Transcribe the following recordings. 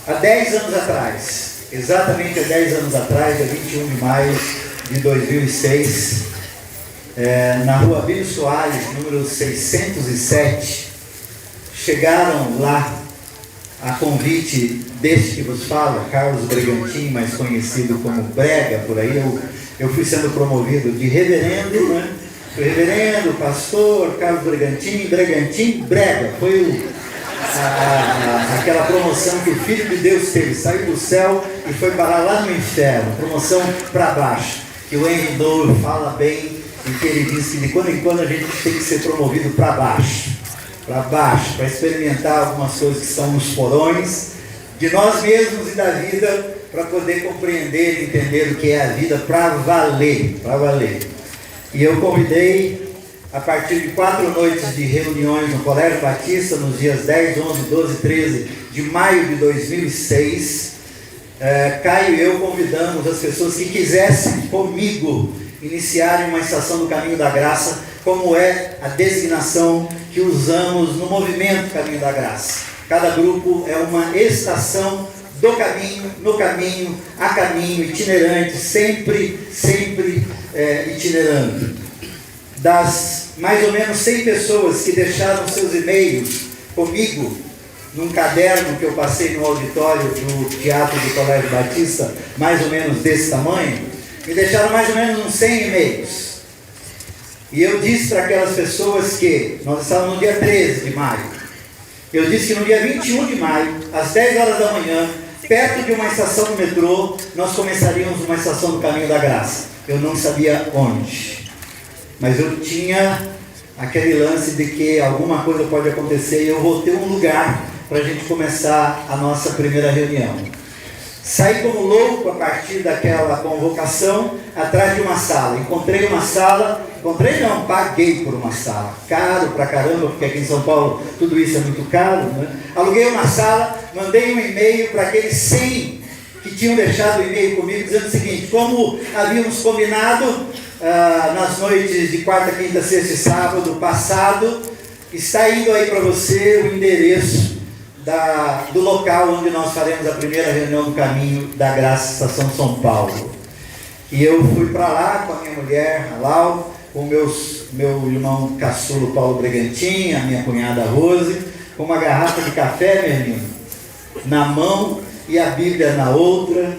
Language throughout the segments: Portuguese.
Há 10 anos atrás, exatamente há 10 anos atrás, dia 21 de maio de 2006, na rua Abílio Soares, número 607, chegaram lá, a convite deste que vos fala, Carlos Bregantin, mais conhecido como Brega, por aí eu fui sendo promovido de reverendo, né? Reverendo, pastor, Carlos Bregantin, Brega, foi aquela promoção que o Filho de Deus teve, saiu do céu e foi parar lá no inferno, promoção para baixo, que o Henry Doyle fala bem, em que ele diz que de quando em quando a gente tem que ser promovido para baixo, para experimentar algumas coisas que estão nos porões de nós mesmos e da vida, para poder compreender e entender o que é a vida para valer, E eu convidei, a partir de 4 noites de reuniões no Colégio Batista, nos dias 10, 11, 12 e 13 de maio de 2006, Caio e eu convidamos as pessoas que quisessem comigo iniciarem uma estação do Caminho da Graça, como é a designação que usamos no movimento Caminho da Graça. Cada grupo é uma estação do caminho, no caminho, a caminho, itinerante, sempre itinerando. Das mais ou menos 100 pessoas que deixaram seus e-mails comigo, num caderno que eu passei no auditório do Teatro do Colégio Batista, mais ou menos desse tamanho, me deixaram mais ou menos uns 100 e-mails. E eu disse para aquelas pessoas que, nós estávamos no dia 13 de maio, eu disse que no dia 21 de maio, às 10 horas da manhã, perto de uma estação do metrô, nós começaríamos uma estação do Caminho da Graça. Eu não sabia onde, mas eu tinha aquele lance de que alguma coisa pode acontecer e eu vou ter um lugar para a gente começar a nossa primeira reunião. Saí como louco a partir daquela convocação, atrás de uma sala. Encontrei uma sala, paguei por uma sala. Caro pra caramba, porque aqui em São Paulo tudo isso é muito caro, né? Aluguei uma sala, mandei um e-mail para aqueles 100 que tinham deixado o e-mail comigo, dizendo o seguinte: como havíamos combinado nas noites de quarta, quinta, sexta e sábado passado, está indo aí para você o endereço do local onde nós faremos a primeira reunião do Caminho da Graça, Estação São Paulo. E eu fui para lá com a minha mulher, a Lau, com meu irmão caçulo Paulo Bregantin, a minha cunhada Rose, com uma garrafa de café, meu irmão, na mão e a Bíblia na outra,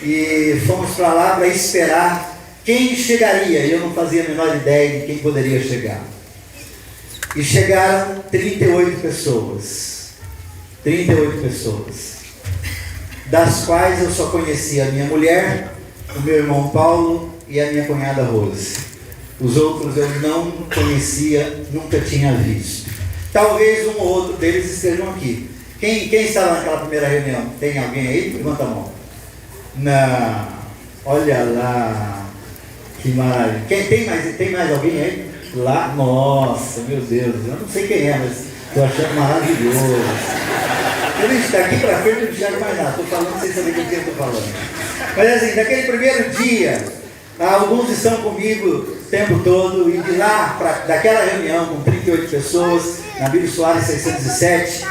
e fomos para lá para esperar quem chegaria. Eu não fazia a menor ideia de quem poderia chegar. E chegaram 38 pessoas. 38 pessoas, das quais eu só conhecia a minha mulher, o meu irmão Paulo e a minha cunhada Rose. Os outros eu não conhecia, nunca tinha visto. Talvez um ou outro deles estejam aqui. Quem estava naquela primeira reunião? Tem alguém aí? Levanta a mão. Não. Olha lá, que maravilha. Tem mais alguém aí? Lá, nossa, meu Deus, eu não sei quem é, mas estou achando maravilhoso. Gente, daqui para frente eu não enxergo mais nada, estou falando sem saber o que eu estou falando. Mas assim, daquele primeiro dia, alguns estão comigo o tempo todo, e de lá, daquela reunião com 38 pessoas, na Abílio Soares 607,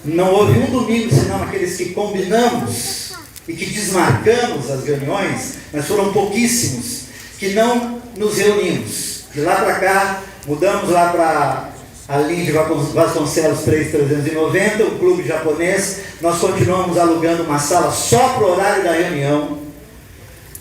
não houve um domingo senão aqueles que combinamos e que desmarcamos as reuniões, mas foram pouquíssimos, que não nos reunimos. De lá para cá, mudamos lá para a linha de Vasconcelos 3390, o clube japonês. Nós continuamos alugando uma sala só para o horário da reunião.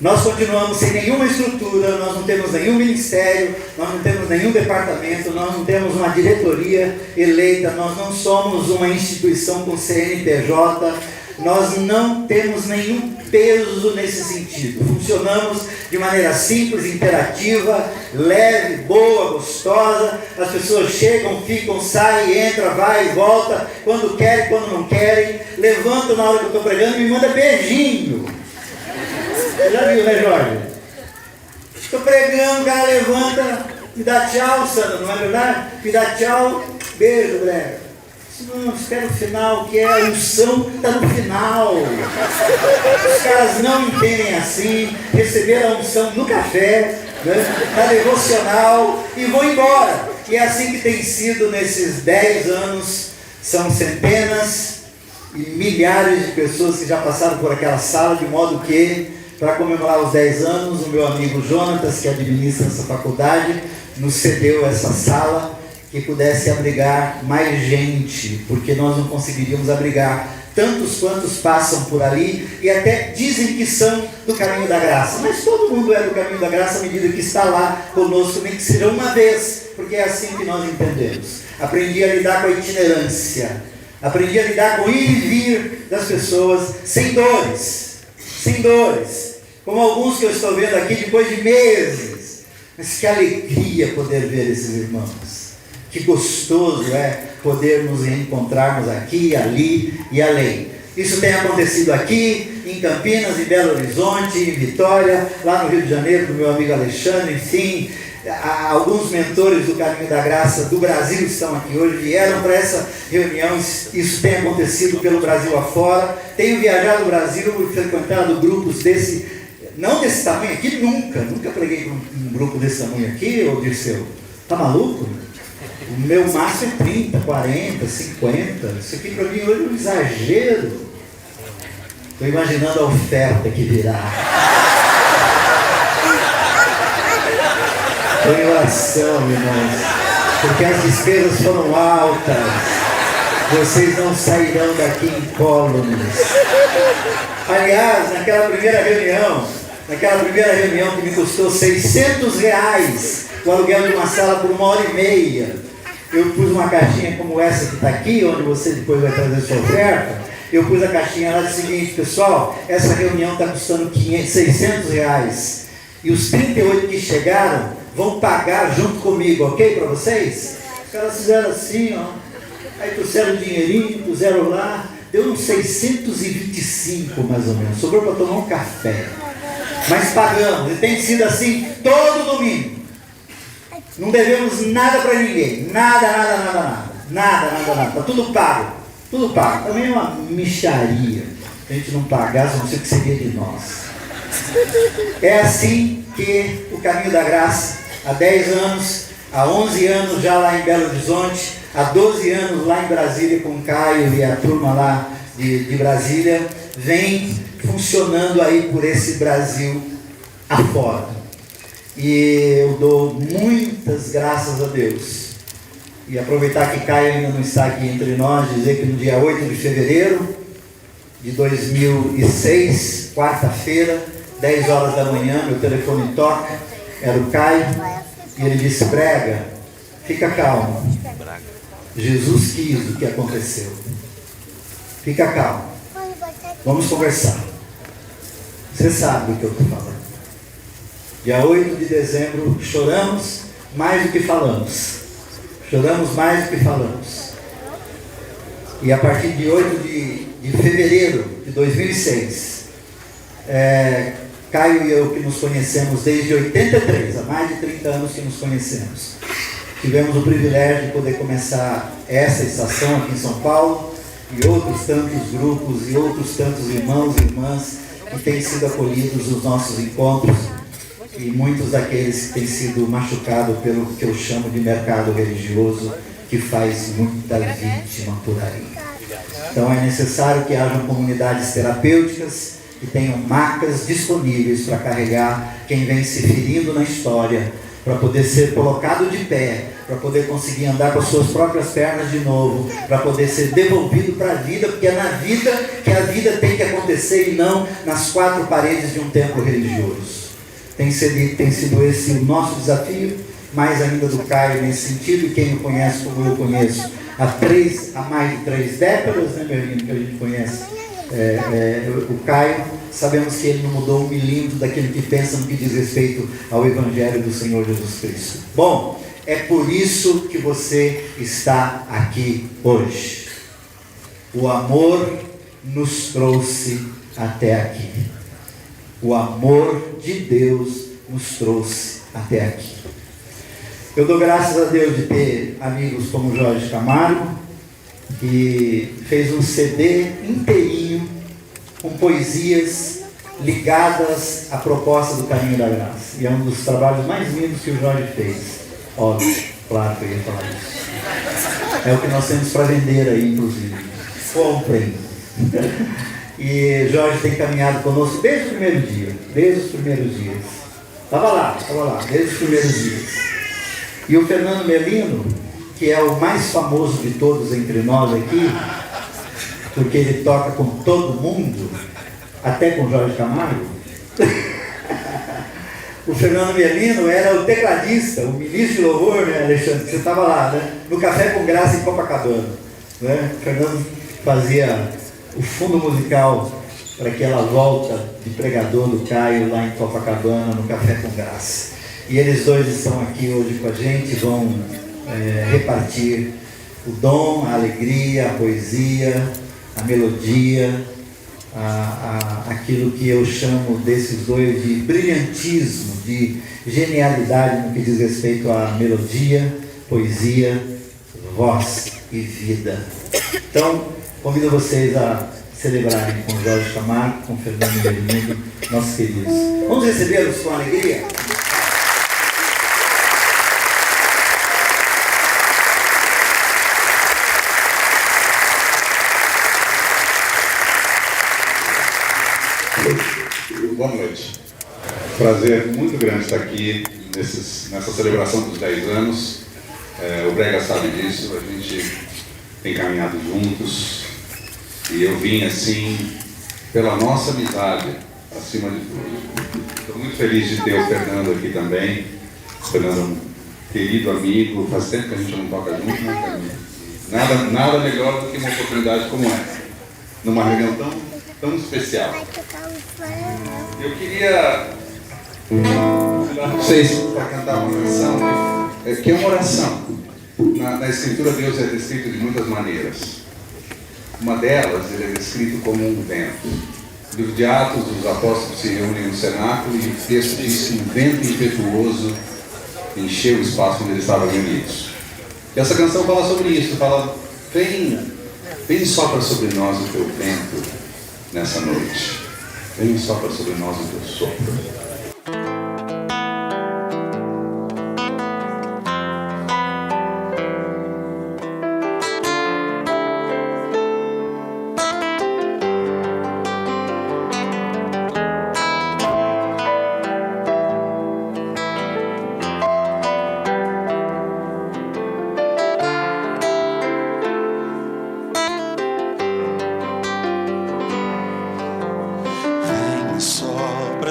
Nós continuamos sem nenhuma estrutura, nós não temos nenhum ministério, nós não temos nenhum departamento, nós não temos uma diretoria eleita, nós não somos uma instituição com CNPJ, nós não temos nenhum peso nesse sentido. Funcionamos de maneira simples, interativa, leve, boa, gostosa. As pessoas chegam, ficam, saem, entram, vai e volta, quando querem, quando não querem. Levantam na hora que eu estou pregando e me manda beijinho. Você já viu, né, Jorge? Estou pregando, o cara levanta, me dá tchau, Sandra, não é verdade? Me dá tchau, beijo, Brega. Não, espera o final, que é a unção, está no final. Os caras não entendem assim, receberam a unção no café, né, na devocional, e vão embora. E é assim que tem sido nesses 10 anos, são centenas e milhares de pessoas que já passaram por aquela sala, de modo que, para comemorar os 10 anos, o meu amigo Jonatas, que administra essa faculdade, nos cedeu essa sala que pudesse abrigar mais gente, porque nós não conseguiríamos abrigar tantos quantos passam por ali e até dizem que são do caminho da graça, mas todo mundo é do caminho da graça à medida que está lá conosco, nem que seja uma vez, porque é assim que nós entendemos. Aprendi a lidar com a itinerância, aprendi a lidar com o ir e vir das pessoas sem dores, como alguns que eu estou vendo aqui depois de meses. Mas que alegria poder ver esses irmãos. Que gostoso é poder nos reencontrarmos aqui, ali e além. Isso tem acontecido aqui, em Campinas, em Belo Horizonte, em Vitória, lá no Rio de Janeiro, com meu amigo Alexandre, enfim. Alguns mentores do Caminho da Graça do Brasil estão aqui hoje, vieram para essa reunião. Isso tem acontecido pelo Brasil afora. Tenho viajado o Brasil e frequentado grupos não desse tamanho aqui, nunca preguei para um grupo desse tamanho aqui, ô Dirceu. Tá maluco? O meu máximo é 30, 40, 50. Isso aqui para mim hoje é um exagero. Estou imaginando a oferta que virá. Estou em oração, irmãos, porque as despesas foram altas. Vocês não sairão daqui incólumes. Aliás, naquela primeira reunião que me custou R$600, o aluguel de uma sala por 1h30, eu pus uma caixinha como essa que está aqui, onde você depois vai trazer sua oferta. Eu pus a caixinha lá do seguinte: pessoal, essa reunião está custando R$600, e os 38 que chegaram vão pagar junto comigo, ok para vocês? Os caras fizeram assim, ó, aí trouxeram o dinheirinho, puseram lá, deu uns 625 mais ou menos, sobrou para tomar um café, mas pagamos, e tem sido assim todo domingo. Não devemos nada para ninguém, nada, está tudo pago, também é uma mixaria, se a gente não pagasse, não sei o que seria de nós. É assim que o Caminho da Graça, há 10 anos, há 11 anos já lá em Belo Horizonte, há 12 anos lá em Brasília com o Caio e a turma lá de Brasília, vem funcionando aí por esse Brasil afora. E eu dou muitas graças a Deus. E aproveitar que Caio ainda não está aqui entre nós, dizer que no dia 8 de fevereiro de 2006, quarta-feira, 10 horas da manhã, meu telefone toca, era o Caio, e ele disse: prega, fica calmo, Jesus quis o que aconteceu, fica calmo, vamos conversar, você sabe do que eu estou falando. Dia 8 de dezembro, choramos mais do que falamos, e a partir de 8 de fevereiro de 2006, Caio e eu, que nos conhecemos desde 83, há mais de 30 anos que nos conhecemos, tivemos o privilégio de poder começar essa estação aqui em São Paulo, e outros tantos grupos e outros tantos irmãos e irmãs que têm sido acolhidos nos nossos encontros, e muitos daqueles que têm sido machucados pelo que eu chamo de mercado religioso, que faz muita vítima por aí. Então é necessário que hajam comunidades terapêuticas que tenham macas disponíveis para carregar quem vem se ferindo na história, para poder ser colocado de pé, para poder conseguir andar com as suas próprias pernas de novo, para poder ser devolvido para a vida, porque é na vida que a vida tem que acontecer e não nas quatro paredes de um templo religioso. Tem sido esse o nosso desafio, mais ainda do Caio nesse sentido, e quem o conhece como eu conheço há mais de 3 décadas, né, meu irmão, que a gente conhece o Caio, sabemos que ele não mudou 1 milímetro daquilo que pensa no que diz respeito ao Evangelho do Senhor Jesus Cristo. Bom, é por isso que você está aqui hoje. O amor nos trouxe até aqui. O amor de Deus nos trouxe até aqui. Eu dou graças a Deus de ter amigos como Jorge Camargo, que fez um CD inteirinho com poesias ligadas à proposta do Caminho da Graça. E é um dos trabalhos mais lindos que o Jorge fez. Óbvio, claro que eu ia falar isso. É o que nós temos para vender aí, inclusive. Comprem. E Jorge tem caminhado conosco desde o primeiro dia, desde os primeiros dias. Estava lá, desde os primeiros dias. E o Fernando Melino, que é o mais famoso de todos entre nós aqui, porque ele toca com todo mundo, até com Jorge Camargo. O Fernando Melino era o tecladista, o ministro de louvor, né, Alexandre? Você estava lá, né? No Café com Graça em Copacabana. Né? O Fernando fazia o fundo musical para aquela volta de pregador do Caio lá em Copacabana, no Café com Graça. E eles dois estão aqui hoje com a gente, vão repartir o dom, a alegria, a poesia, a melodia, aquilo que eu chamo desses dois de brilhantismo, de genialidade no que diz respeito à melodia, poesia, voz e vida. Então, convido vocês a celebrarem com Jorge Camargo, com Fernando Melino, nossos queridos. Vamos recebê-los com alegria? Boa noite. Prazer muito grande estar aqui nessa celebração dos 10 anos. O Brega sabe disso, a gente tem caminhado juntos e eu vim assim pela nossa amizade, acima de tudo. Estou muito feliz de ter o Fernando aqui também. O Fernando é um querido amigo, faz tempo que a gente não toca junto, né? Nada melhor do que uma oportunidade como essa, numa reunião tão especial. Eu queria convidar vocês para cantar uma canção, que é uma oração. Na Escritura, Deus é descrito de muitas maneiras. Uma delas, ele é descrito como um vento. No livro de Atos, os apóstolos se reúnem no cenáculo e o texto diz que um vento impetuoso encheu o espaço onde eles estavam reunidos. E essa canção fala sobre isso, fala, vem sopra sobre nós o teu vento nessa noite. Vem sopra sobre nós o teu sopro.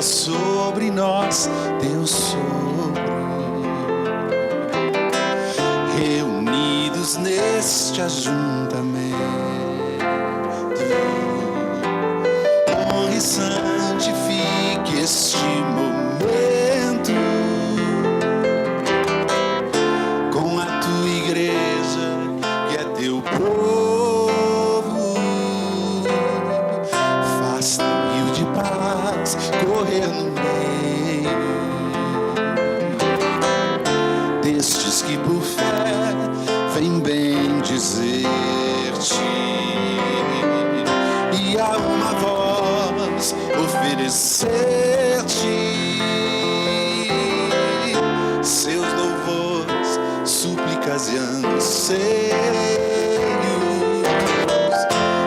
Sobre nós teu sopro, reunidos neste ajuntamento, honre e santifique este momento com a tua igreja que é teu povo. Faz teu rio de paz correr no meio destes que por fé vem bem dizer-te, e a uma voz oferecer-te seus louvores, súplicas e anseios.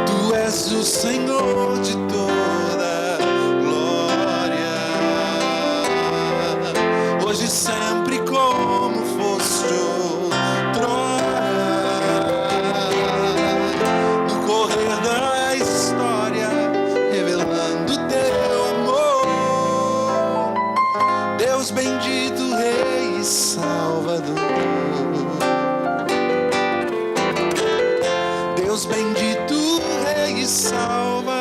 Tu és o Senhor de toda glória, hoje e sempre como foste outrora. No correr da história, revelando teu amor, Deus bendito, Rei e Salvador. Deus bendito, Rei e Salvador.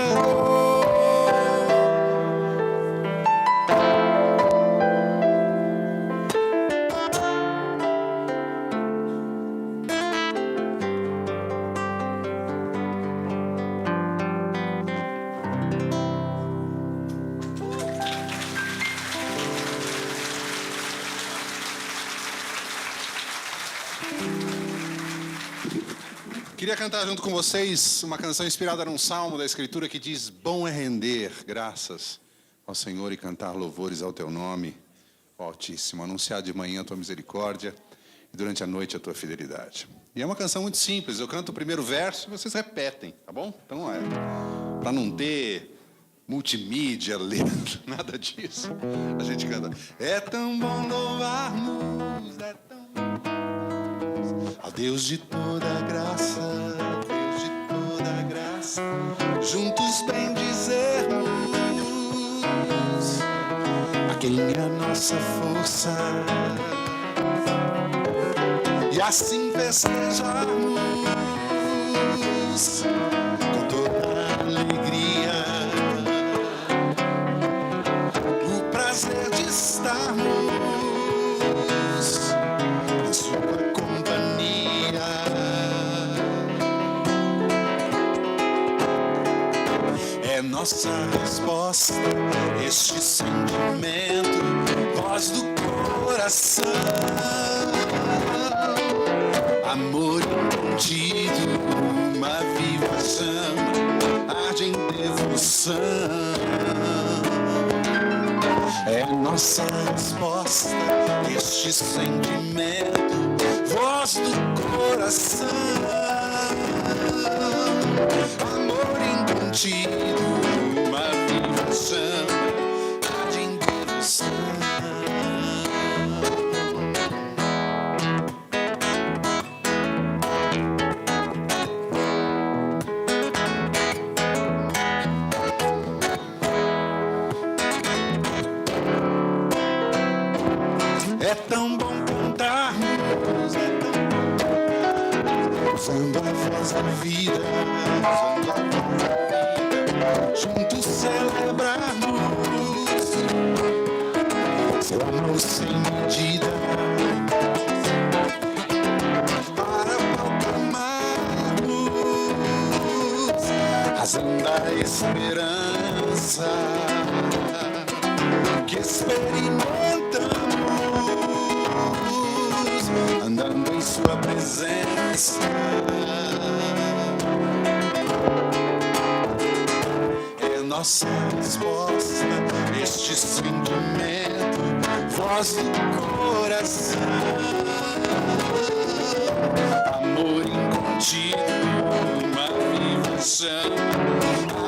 Queria cantar junto com vocês uma canção inspirada num salmo da Escritura que diz: bom é render graças ao Senhor e cantar louvores ao teu nome, ó Altíssimo, anunciar de manhã a tua misericórdia e durante a noite a tua fidelidade. E é uma canção muito simples, eu canto o primeiro verso e vocês repetem, tá bom? Então para não ter multimídia, letra, nada disso, a gente canta. É tão bom louvarmos, é tão bom ao Deus de toda graça, Deus de toda graça, juntos bendizermos a quem é a nossa força, e assim festejarmos com toda alegria o prazer de estarmos em sua companhia. É nossa resposta, este sentimento, voz do coração, amor incontido, uma viva chama, arde em devoção. É nossa resposta, este sentimento, voz do coração, amor incontido, uma viva chama, arde em devoção. É tão bom cantarmos, é tão bom usando a voz da vida, usando a voz da vida, juntos celebrarmos seu amor sem medida, para proclamarmos razão da esperança que experimentamos andando em sua presença. É nossa resposta, este sentimento, voz do coração, amor incontido, uma viva chama,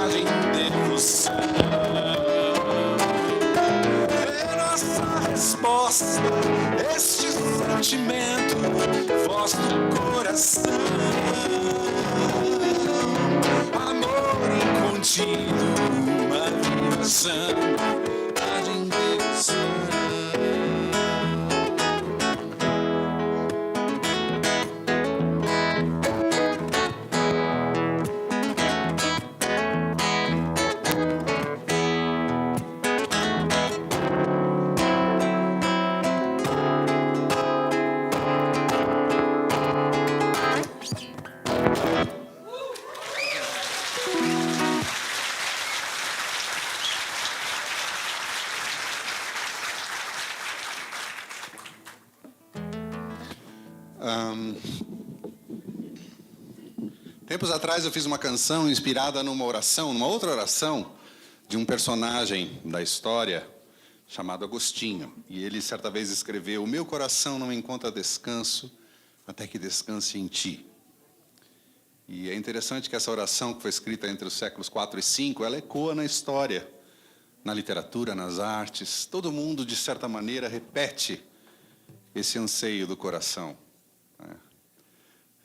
arde em devoção. É nossa resposta, este sentimento, voz do coração, amor incontido, uma viva chama, arde em devoção. Tempos atrás eu fiz uma canção inspirada numa oração, numa outra oração, de um personagem da história chamado Agostinho. E ele certa vez escreveu: "O meu coração não encontra descanso até que descanse em ti". E é interessante que essa oração, que foi escrita entre os séculos 4 e 5, ela ecoa na história, na literatura, nas artes. Todo mundo, de certa maneira, repete esse anseio do coração.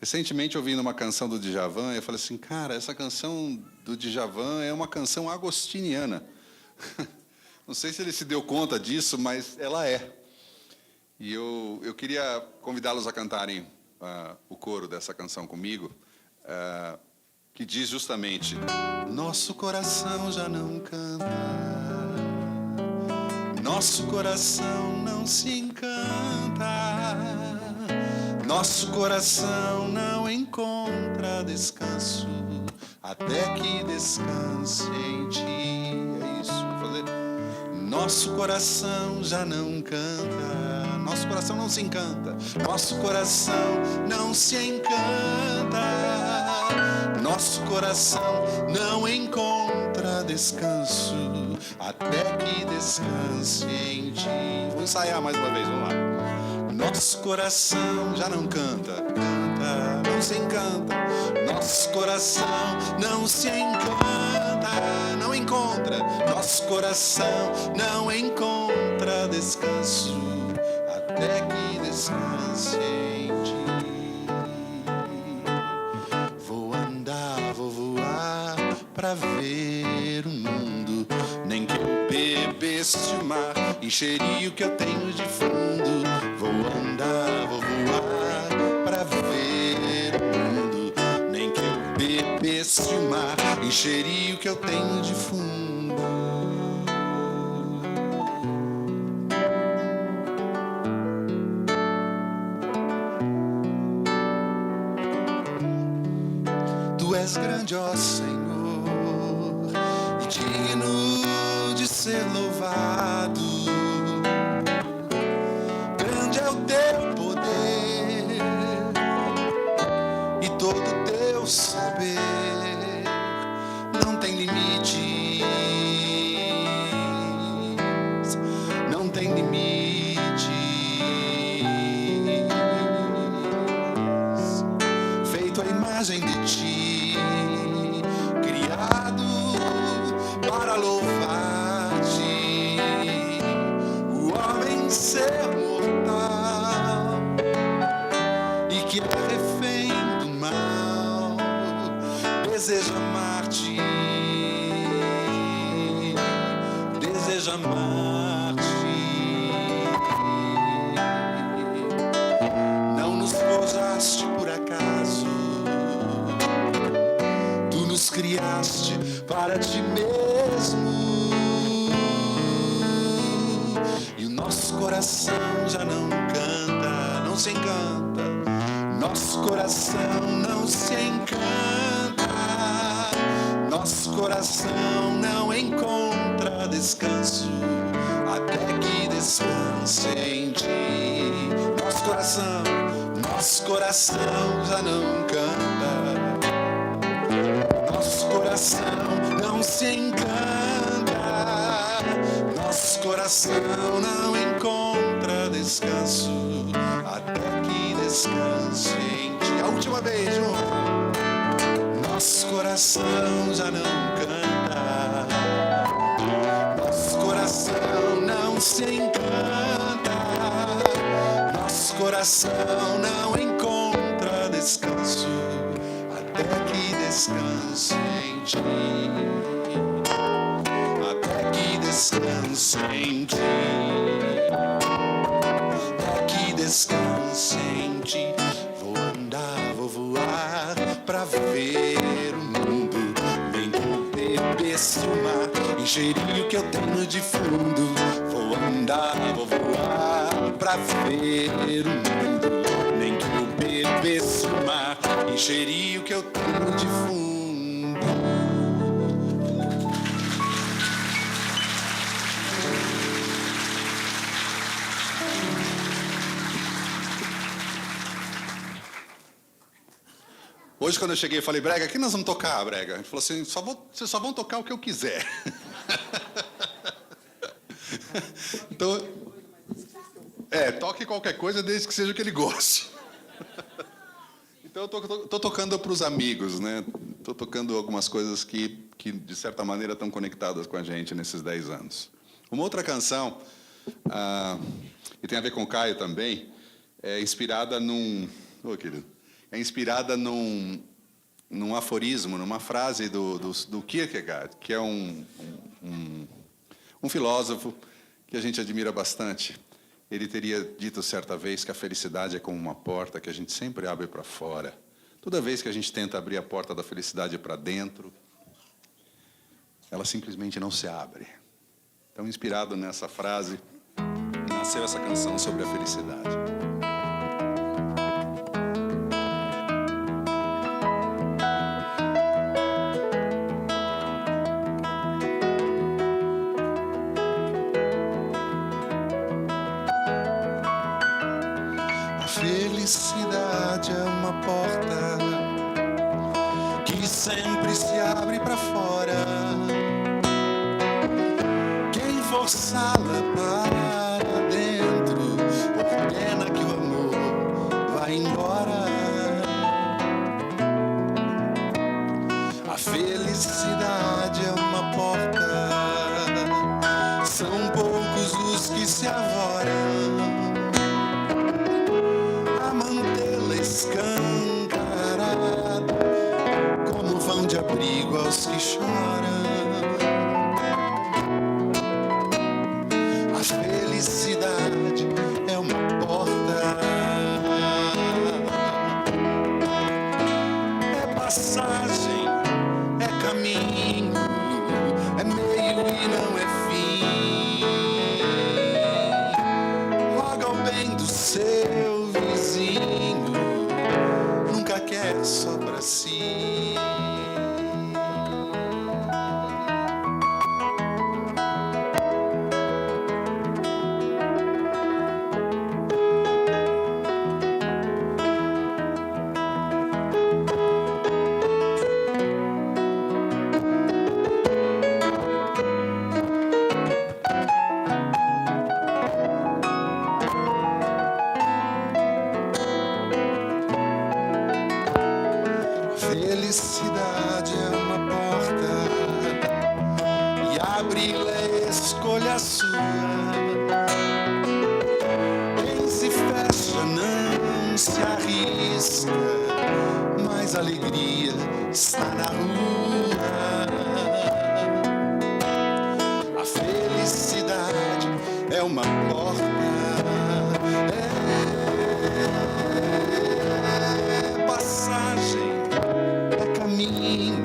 Recentemente, ouvindo uma canção do Djavan, eu falei assim: cara, essa canção do Djavan é uma canção agostiniana. Não sei se ele se deu conta disso, mas ela é. E eu queria convidá-los a cantarem o coro dessa canção comigo, que diz justamente: nosso coração já não canta, nosso coração não se encanta, nosso coração não encontra descanso até que descanse em ti. É isso, vou fazer. Nosso coração já não canta, nosso coração não se encanta, nosso coração não se encanta, nosso coração não encontra descanso até que descanse em ti. Vou ensaiar mais uma vez, vamos lá. Nosso coração já não canta, canta, não se encanta. Nosso coração não se encanta, não encontra. Nosso coração não encontra descanso, até que descanse em ti. Vou andar, vou voar pra ver o mundo, nem que eu bebesse o mar, encheria o que eu tenho de fundo. Vou andar, vou voar pra ver o mundo, nem que eu bebesse o mar, encheria o que eu tenho de fundo. Tu és grande, ó Senhor, e digno de ser louvado. Grande é o teu poder e todo o teu saber, não tem limites, não tem limites. Feito à imagem de ti, criado para louvar-te, o homem ser mortal e que é refém do mal, deseja amar-te, deseja amar-te. Não nos forjaste por acaso, tu nos criaste para ti mesmo, e o nosso coração já não canta, não se encanta. Nosso coração não se encanta, nosso coração não encontra descanso, até que descanse em ti. Nosso coração já não canta, nosso coração não se encanta, nosso coração não encontra descanso, até que descanse em ti. A última vez, João. Nosso coração já não canta, nosso coração não se encanta, nosso coração não encontra descanso, até que descanse em ti, até que descanse em ti, até que descanse em ti. Vou andar, vou voar pra ver o mundo, nem que eu bebesse o mar, encheria o que eu tenho de fundo. Vou andar, vou voar pra ver o mundo, nem que eu bebesse o mar, encheria o que eu tenho de fundo. Hoje, quando eu cheguei, eu falei, Brega, o que nós vamos tocar, Brega? Ele falou assim, vocês só vão tocar o que eu quiser. Então, toque qualquer coisa, desde que seja o que ele goste. Então, eu tô tocando para os amigos, né? Estou tocando algumas coisas que, de certa maneira, estão conectadas com a gente nesses 10 anos. Uma outra canção, e tem a ver com o Caio também, é inspirada num... Ô, querido. É inspirada num aforismo, numa frase do Kierkegaard, que é um filósofo que a gente admira bastante. Ele teria dito certa vez que a felicidade é como uma porta que a gente sempre abre para fora. Toda vez que a gente tenta abrir a porta da felicidade para dentro, ela simplesmente não se abre. Então, inspirado nessa frase, nasceu essa canção sobre a felicidade. Felicidade é uma porta que sempre se abre para fora. Quem forçá-la para dentro ordena que o amor escancarado, como vão de abrigo aos que choram. A felicidade é uma porta, é passagem, é caminho, é meio e não é fim. Logo ao bem do seu vizinho, nunca quer só pra si. Felicidade é uma porta e abri-la escolha a sua. Quem se fecha não se arrisca, mas a alegria está na rua. A felicidade é uma porta, é passagem, é caminho,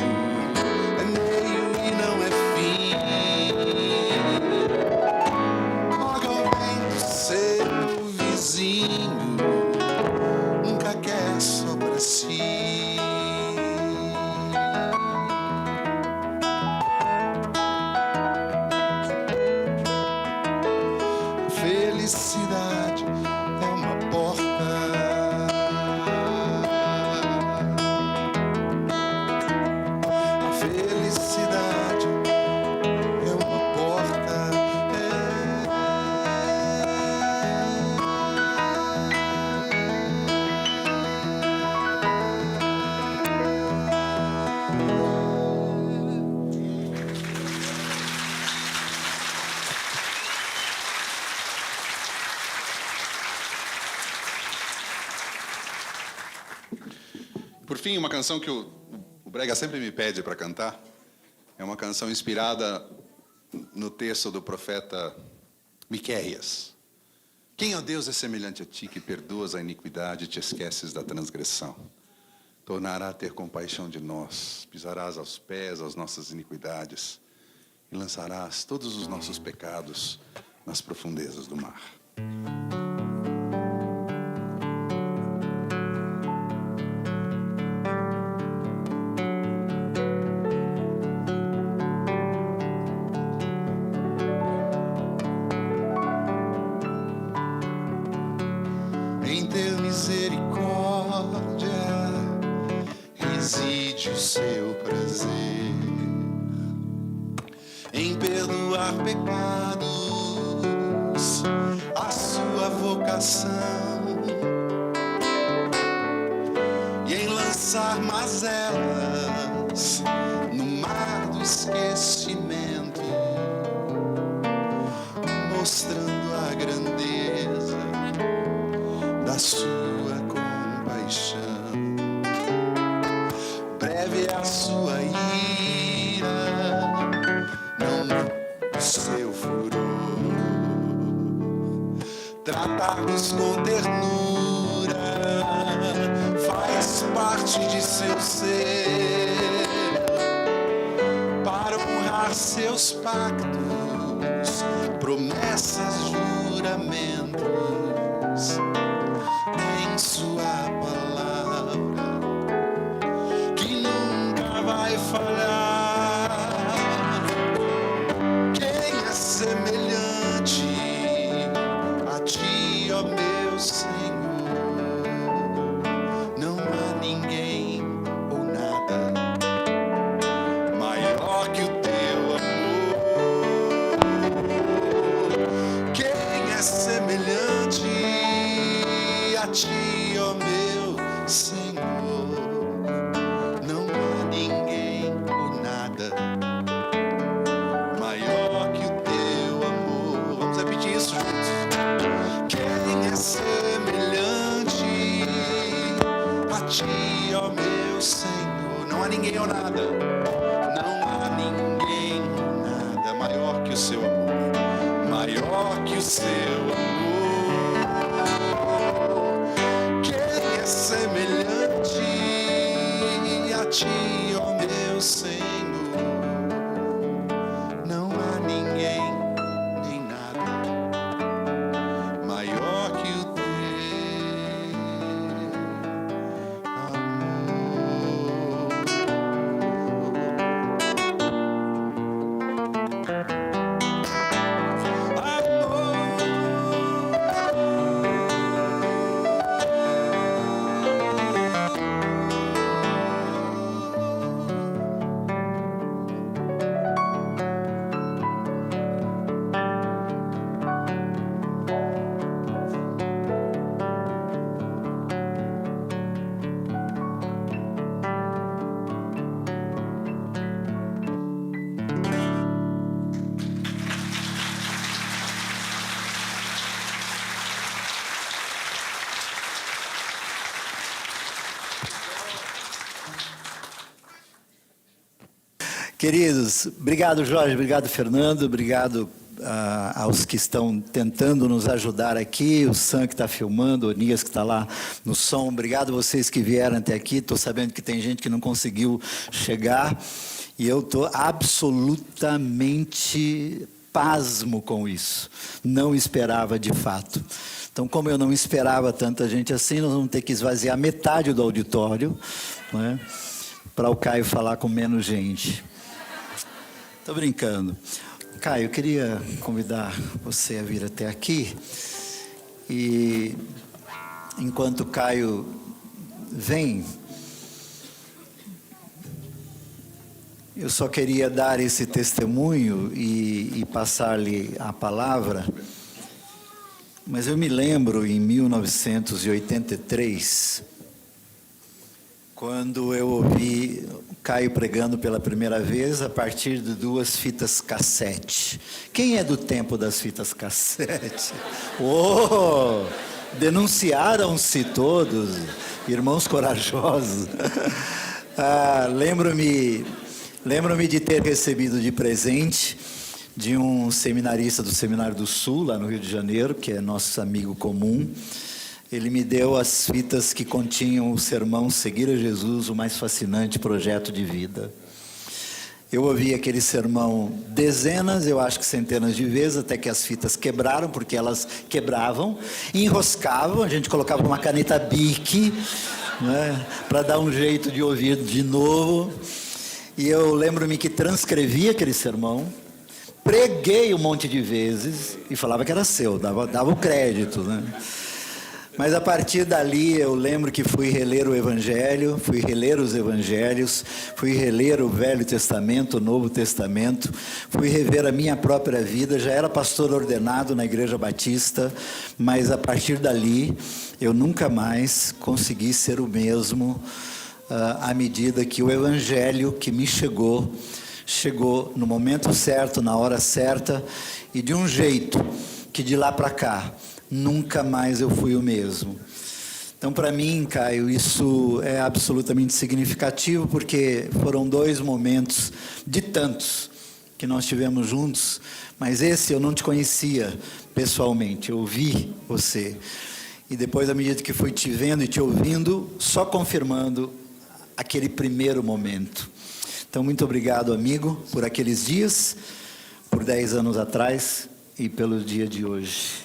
é meio e não é fim. Logo ao bem do seu vizinho, nunca quer só pra si. Felicidade é uma porta, a felicidade é uma porta, Por fim, uma canção que o Brega sempre me pede para cantar. É uma canção inspirada no texto do profeta Miqueias. Quem, ó Deus, é semelhante a ti, que perdoas a iniquidade e te esqueces da transgressão? Tornará a ter compaixão de nós, pisarás aos pés as nossas iniquidades e lançarás todos os nossos pecados nas profundezas do mar. Em ter misericórdia reside o seu prazer, em perdoar pecados a sua vocação, e em lançar mazelas no mar do esquecimento, mostrando a grandeza da sua compaixão. Breve é a sua ira, não o seu furor. Tratar-nos com ternura faz parte de seu ser, para honrar seus pactos, promessas, juramentos. Em sua palavra, que nunca vai falhar. Quem é semelhante a ti, ó meu Senhor? Não há ninguém ou nada maior que o teu amor. Quem é semelhante a ti, ó meu Senhor? Não há ninguém ou nada maior que o teu amor. Vamos repetir isso juntos. Quem é semelhante ti, ó meu Senhor. Não há ninguém ou nada, não há ninguém ou nada maior que o seu amor, maior que o seu amor. Quem é semelhante a ti, ó meu Senhor? Não há ninguém nem nada maior que o teu Queridos, obrigado Jorge, obrigado Fernando, obrigado aos que estão tentando nos ajudar aqui, o Sam que está filmando, o Nias que está lá no som, obrigado a vocês que vieram até aqui, estou sabendo que tem gente que não conseguiu chegar e eu estou absolutamente pasmo com isso, não esperava de fato. Então, como eu não esperava tanta gente assim, nós vamos ter que esvaziar metade do auditório, né, para o Caio falar com menos gente. Estou brincando. Caio, eu queria convidar você a vir até aqui. E enquanto o Caio vem, eu só queria dar esse testemunho e passar-lhe a palavra. Mas eu me lembro em 1983, quando eu ouvi Caio pregando pela primeira vez a partir de 2 fitas cassete. Quem é do tempo das fitas cassete? Oh, denunciaram-se todos, irmãos corajosos. Lembro-me de ter recebido de presente de um seminarista do Seminário do Sul, lá no Rio de Janeiro, que é nosso amigo comum. Ele me deu as fitas que continham o sermão Seguir a Jesus, o mais fascinante projeto de vida. Eu ouvi aquele sermão dezenas, eu acho que centenas de vezes, até que as fitas quebraram, porque elas quebravam, enroscavam, a gente colocava uma caneta Bic, né, para dar um jeito de ouvir de novo. E eu lembro-me que transcrevi aquele sermão, preguei um monte de vezes e falava que era seu, dava o crédito, né? Mas a partir dali eu lembro que fui reler o Evangelho, fui reler os Evangelhos, fui reler o Velho Testamento, o Novo Testamento, fui rever a minha própria vida. Já era pastor ordenado na Igreja Batista, mas a partir dali eu nunca mais consegui ser o mesmo, à medida que o Evangelho que me chegou no momento certo, na hora certa, e de um jeito que de lá para cá nunca mais eu fui o mesmo. Então, para mim, Caio, isso é absolutamente significativo, porque foram 2 momentos de tantos que nós tivemos juntos, mas esse eu não te conhecia pessoalmente, eu vi você. E depois, à medida que fui te vendo e te ouvindo, só confirmando aquele primeiro momento. Então, muito obrigado, amigo, por aqueles dias, por 10 anos atrás e pelo dia de hoje.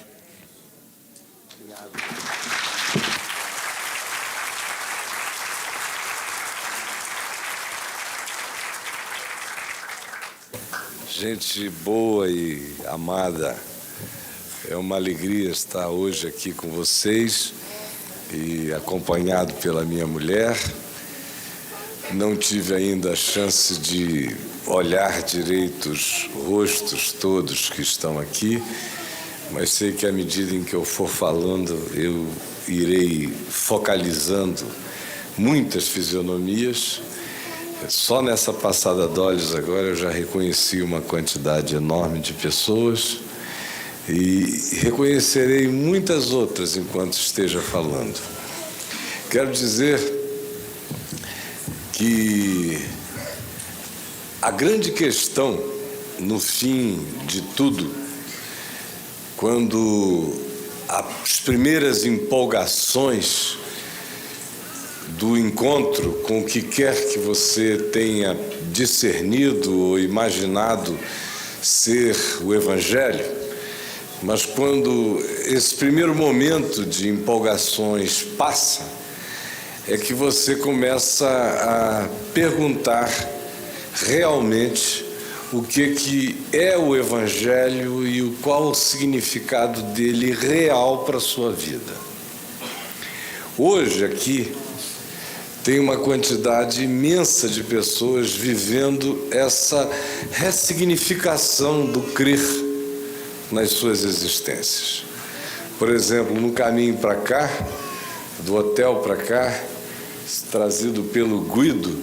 Gente boa e amada, é uma alegria estar hoje aqui com vocês e acompanhado pela minha mulher. Não tive ainda a chance de olhar direito os rostos todos que estão aqui, mas sei que à medida em que eu for falando, eu irei focalizando muitas fisionomias. Só nessa passada de olhos agora eu já reconheci uma quantidade enorme de pessoas e reconhecerei muitas outras enquanto esteja falando. Quero dizer que a grande questão, no fim de tudo, quando as primeiras empolgações do encontro com o que quer que você tenha discernido ou imaginado ser o Evangelho, mas quando esse primeiro momento de empolgações passa, é que você começa a perguntar realmente o que é o Evangelho e qual o significado dele real para a sua vida. Hoje aqui tem uma quantidade imensa de pessoas vivendo essa ressignificação do crer nas suas existências. Por exemplo, no caminho para cá, do hotel para cá, trazido pelo Guido,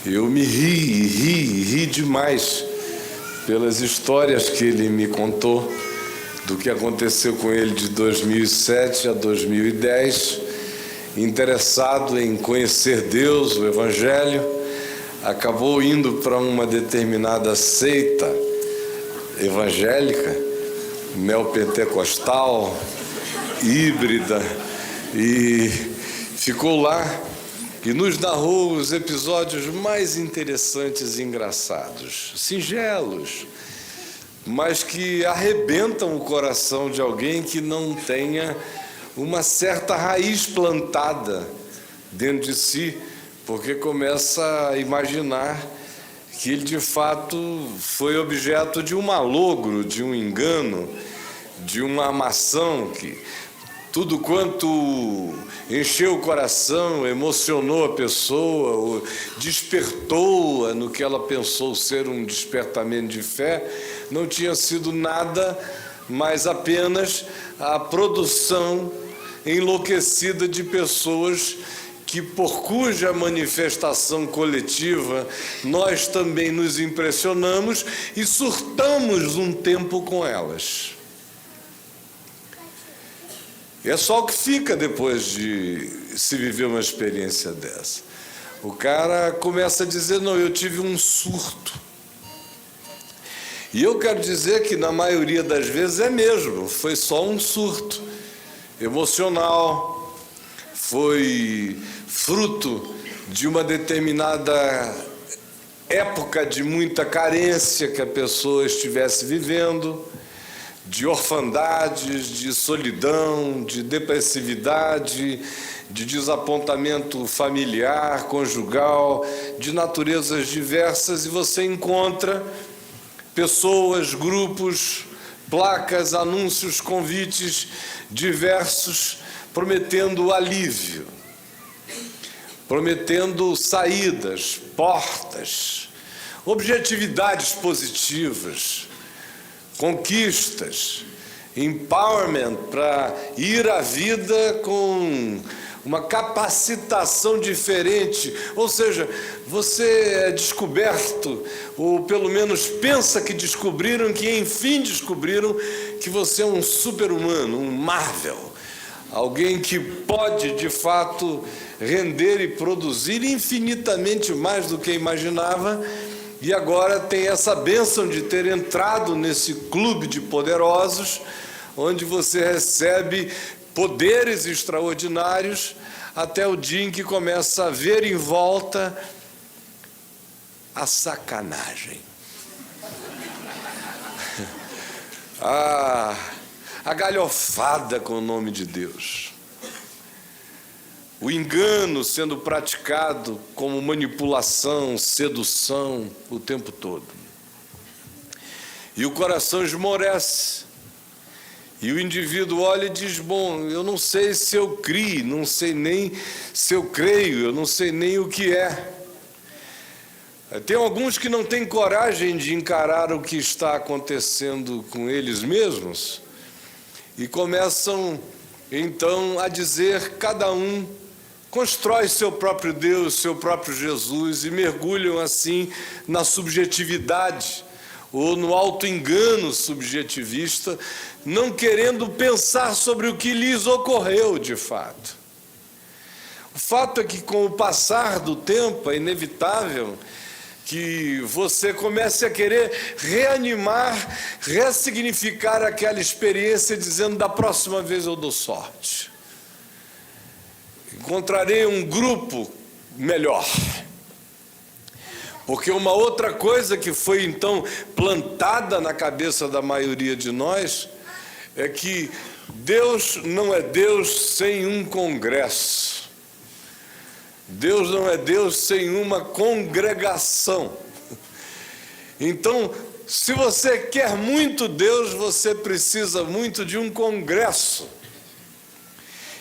eu me ri demais pelas histórias que ele me contou do que aconteceu com ele de 2007 a 2010, interessado em conhecer Deus, o Evangelho, acabou indo para uma determinada seita evangélica, neopentecostal, híbrida, e ficou lá e nos narrou os episódios mais interessantes e engraçados, singelos, mas que arrebentam o coração de alguém que não tenha uma certa raiz plantada dentro de si, porque começa a imaginar que ele de fato foi objeto de um malogro, de um engano, de uma armação, que tudo quanto encheu o coração, emocionou a pessoa, despertou-a no que ela pensou ser um despertamento de fé, não tinha sido nada, mas apenas a produção enlouquecida de pessoas que, por cuja manifestação coletiva, nós também nos impressionamos e surtamos um tempo com elas. É só o que fica depois de se viver uma experiência dessa. O cara começa a dizer, não, eu tive um surto. E eu quero dizer que na maioria das vezes é mesmo, foi só um surto emocional, foi fruto de uma determinada época de muita carência que a pessoa estivesse vivendo, de orfandades, de solidão, de depressividade, de desapontamento familiar, conjugal, de naturezas diversas, e você encontra pessoas, grupos, placas, anúncios, convites diversos, prometendo alívio, prometendo saídas, portas, objetividades positivas, conquistas, empowerment para ir à vida com uma capacitação diferente, ou seja, você é descoberto, ou pelo menos pensa que descobriram, que enfim descobriram que você é um super-humano, um Marvel, alguém que pode de fato render e produzir infinitamente mais do que imaginava, e agora tem essa bênção de ter entrado nesse clube de poderosos, onde você recebe poderes extraordinários, até o dia em que começa a ver em volta a sacanagem. A galhofada com o nome de Deus. O engano sendo praticado como manipulação, sedução o tempo todo. E o coração esmorece. E o indivíduo olha e diz, bom, eu não sei se eu crio, não sei nem se eu creio, eu não sei nem o que é. Tem alguns que não têm coragem de encarar o que está acontecendo com eles mesmos e começam, então, a dizer, cada um constrói seu próprio Deus, seu próprio Jesus, e mergulham assim na subjetividade ou no auto-engano subjetivista, não querendo pensar sobre o que lhes ocorreu de fato. O fato é que, com o passar do tempo, é inevitável que você comece a querer reanimar, ressignificar aquela experiência, dizendo: da próxima vez eu dou sorte. Encontrarei um grupo melhor. Porque uma outra coisa que foi então plantada na cabeça da maioria de nós é que Deus não é Deus sem um congresso. Deus não é Deus sem uma congregação. Então, se você quer muito Deus, você precisa muito de um congresso.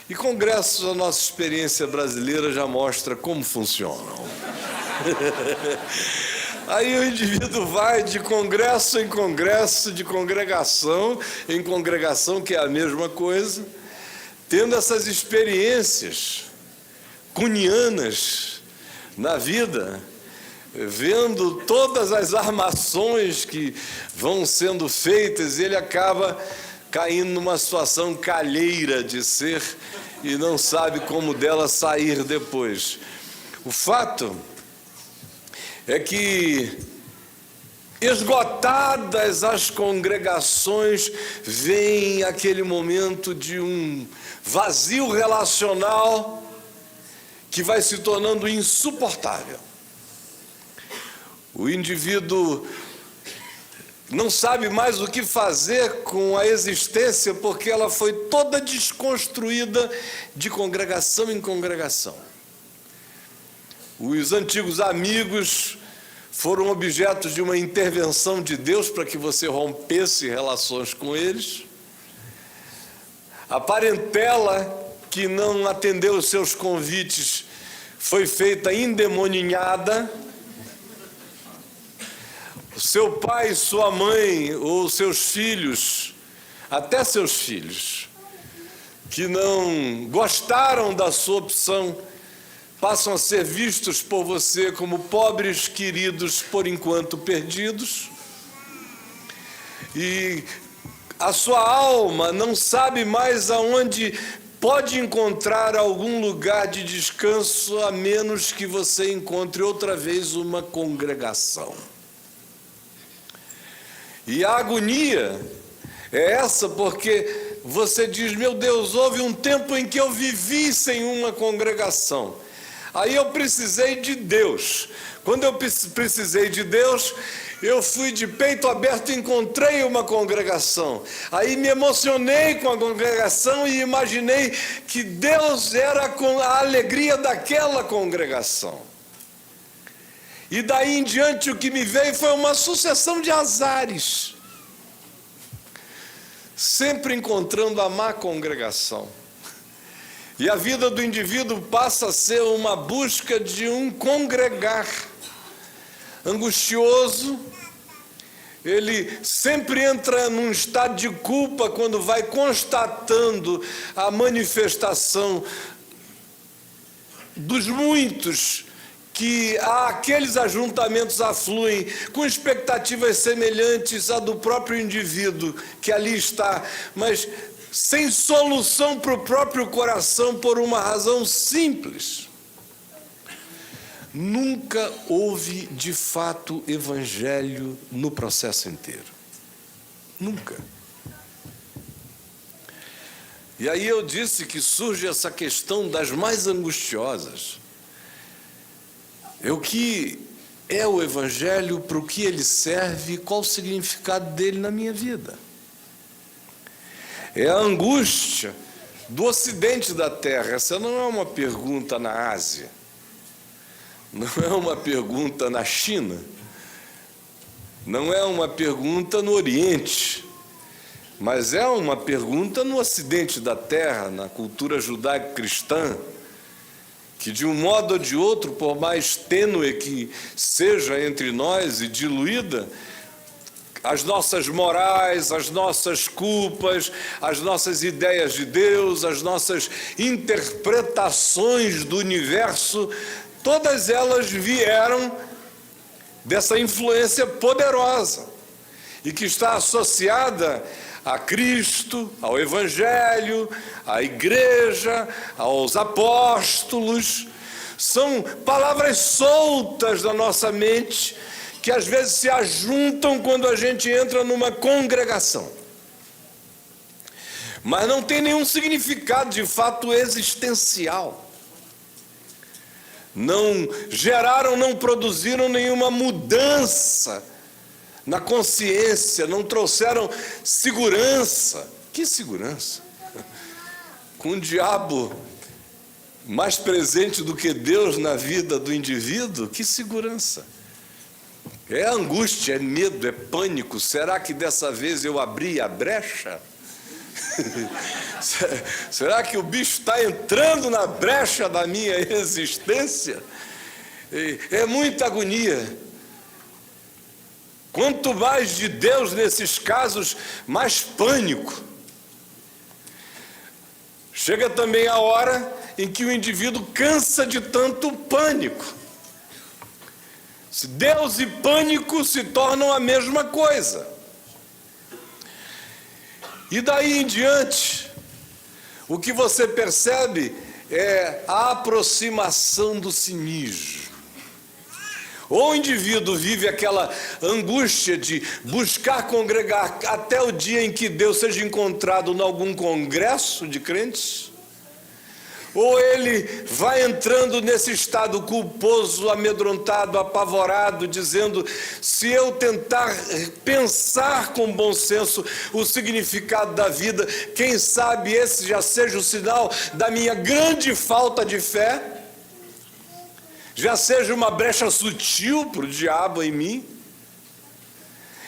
E congressos, a nossa experiência brasileira já mostra como funcionam. Aí o indivíduo vai de congresso em congresso, de congregação em congregação, que é a mesma coisa, tendo essas experiências cunianas na vida, vendo todas as armações que vão sendo feitas, ele acaba caindo numa situação calheira de ser e não sabe como dela sair depois. O fato é que, esgotadas as congregações, vem aquele momento de um vazio relacional que vai se tornando insuportável. O indivíduo não sabe mais o que fazer com a existência, porque ela foi toda desconstruída de congregação em congregação. Os antigos amigos foram objetos de uma intervenção de Deus para que você rompesse relações com eles. A parentela que não atendeu os seus convites foi feita endemoninhada. O seu pai, sua mãe ou seus filhos, até seus filhos, que não gostaram da sua opção, passam a ser vistos por você como pobres queridos, por enquanto perdidos. E a sua alma não sabe mais aonde pode encontrar algum lugar de descanso, a menos que você encontre outra vez uma congregação. E a agonia é essa, porque você diz: meu Deus, houve um tempo em que eu vivi sem uma congregação. Aí eu precisei de Deus. Quando eu precisei de Deus, eu fui de peito aberto e encontrei uma congregação. Aí me emocionei com a congregação e imaginei que Deus era com a alegria daquela congregação. E daí em diante o que me veio foi uma sucessão de azares, sempre encontrando a má congregação. E a vida do indivíduo passa a ser uma busca de um congregar angustioso. Ele sempre entra num estado de culpa quando vai constatando a manifestação dos muitos que aqueles ajuntamentos afluem com expectativas semelhantes à do próprio indivíduo que ali está, mas sem solução para o próprio coração, por uma razão simples: nunca houve de fato evangelho no processo inteiro. Nunca. E aí eu disse que surge essa questão das mais angustiosas. É o que é o evangelho, para o que ele serve, qual o significado dele na minha vida. É a angústia do ocidente da terra. Essa não é uma pergunta na Ásia, não é uma pergunta na China, não é uma pergunta no Oriente, mas é uma pergunta no ocidente da terra, na cultura judaico-cristã, que de um modo ou de outro, por mais tênue que seja entre nós e diluída, as nossas morais, as nossas culpas, as nossas ideias de Deus, as nossas interpretações do universo, todas elas vieram dessa influência poderosa e que está associada a Cristo, ao Evangelho, à igreja, aos apóstolos. São palavras soltas da nossa mente que às vezes se ajuntam quando a gente entra numa congregação. Mas não tem nenhum significado de fato existencial. Não geraram, não produziram nenhuma mudança na consciência, não trouxeram segurança. Que segurança? Com o diabo mais presente do que Deus na vida do indivíduo, que segurança? É angústia, é medo, é pânico. Será que dessa vez eu abri a brecha? Será que o bicho está entrando na brecha da minha existência? É muita agonia. Quanto mais de Deus nesses casos, mais pânico. Chega também a hora em que o indivíduo cansa de tanto pânico. Deus e pânico se tornam a mesma coisa. E daí em diante, o que você percebe é a aproximação do cinismo. Ou o indivíduo vive aquela angústia de buscar congregar até o dia em que Deus seja encontrado em algum congresso de crentes, ou ele vai entrando nesse estado culposo, amedrontado, apavorado, dizendo: se eu tentar pensar com bom senso o significado da vida, quem sabe esse já seja o sinal da minha grande falta de fé, já seja uma brecha sutil para o diabo em mim.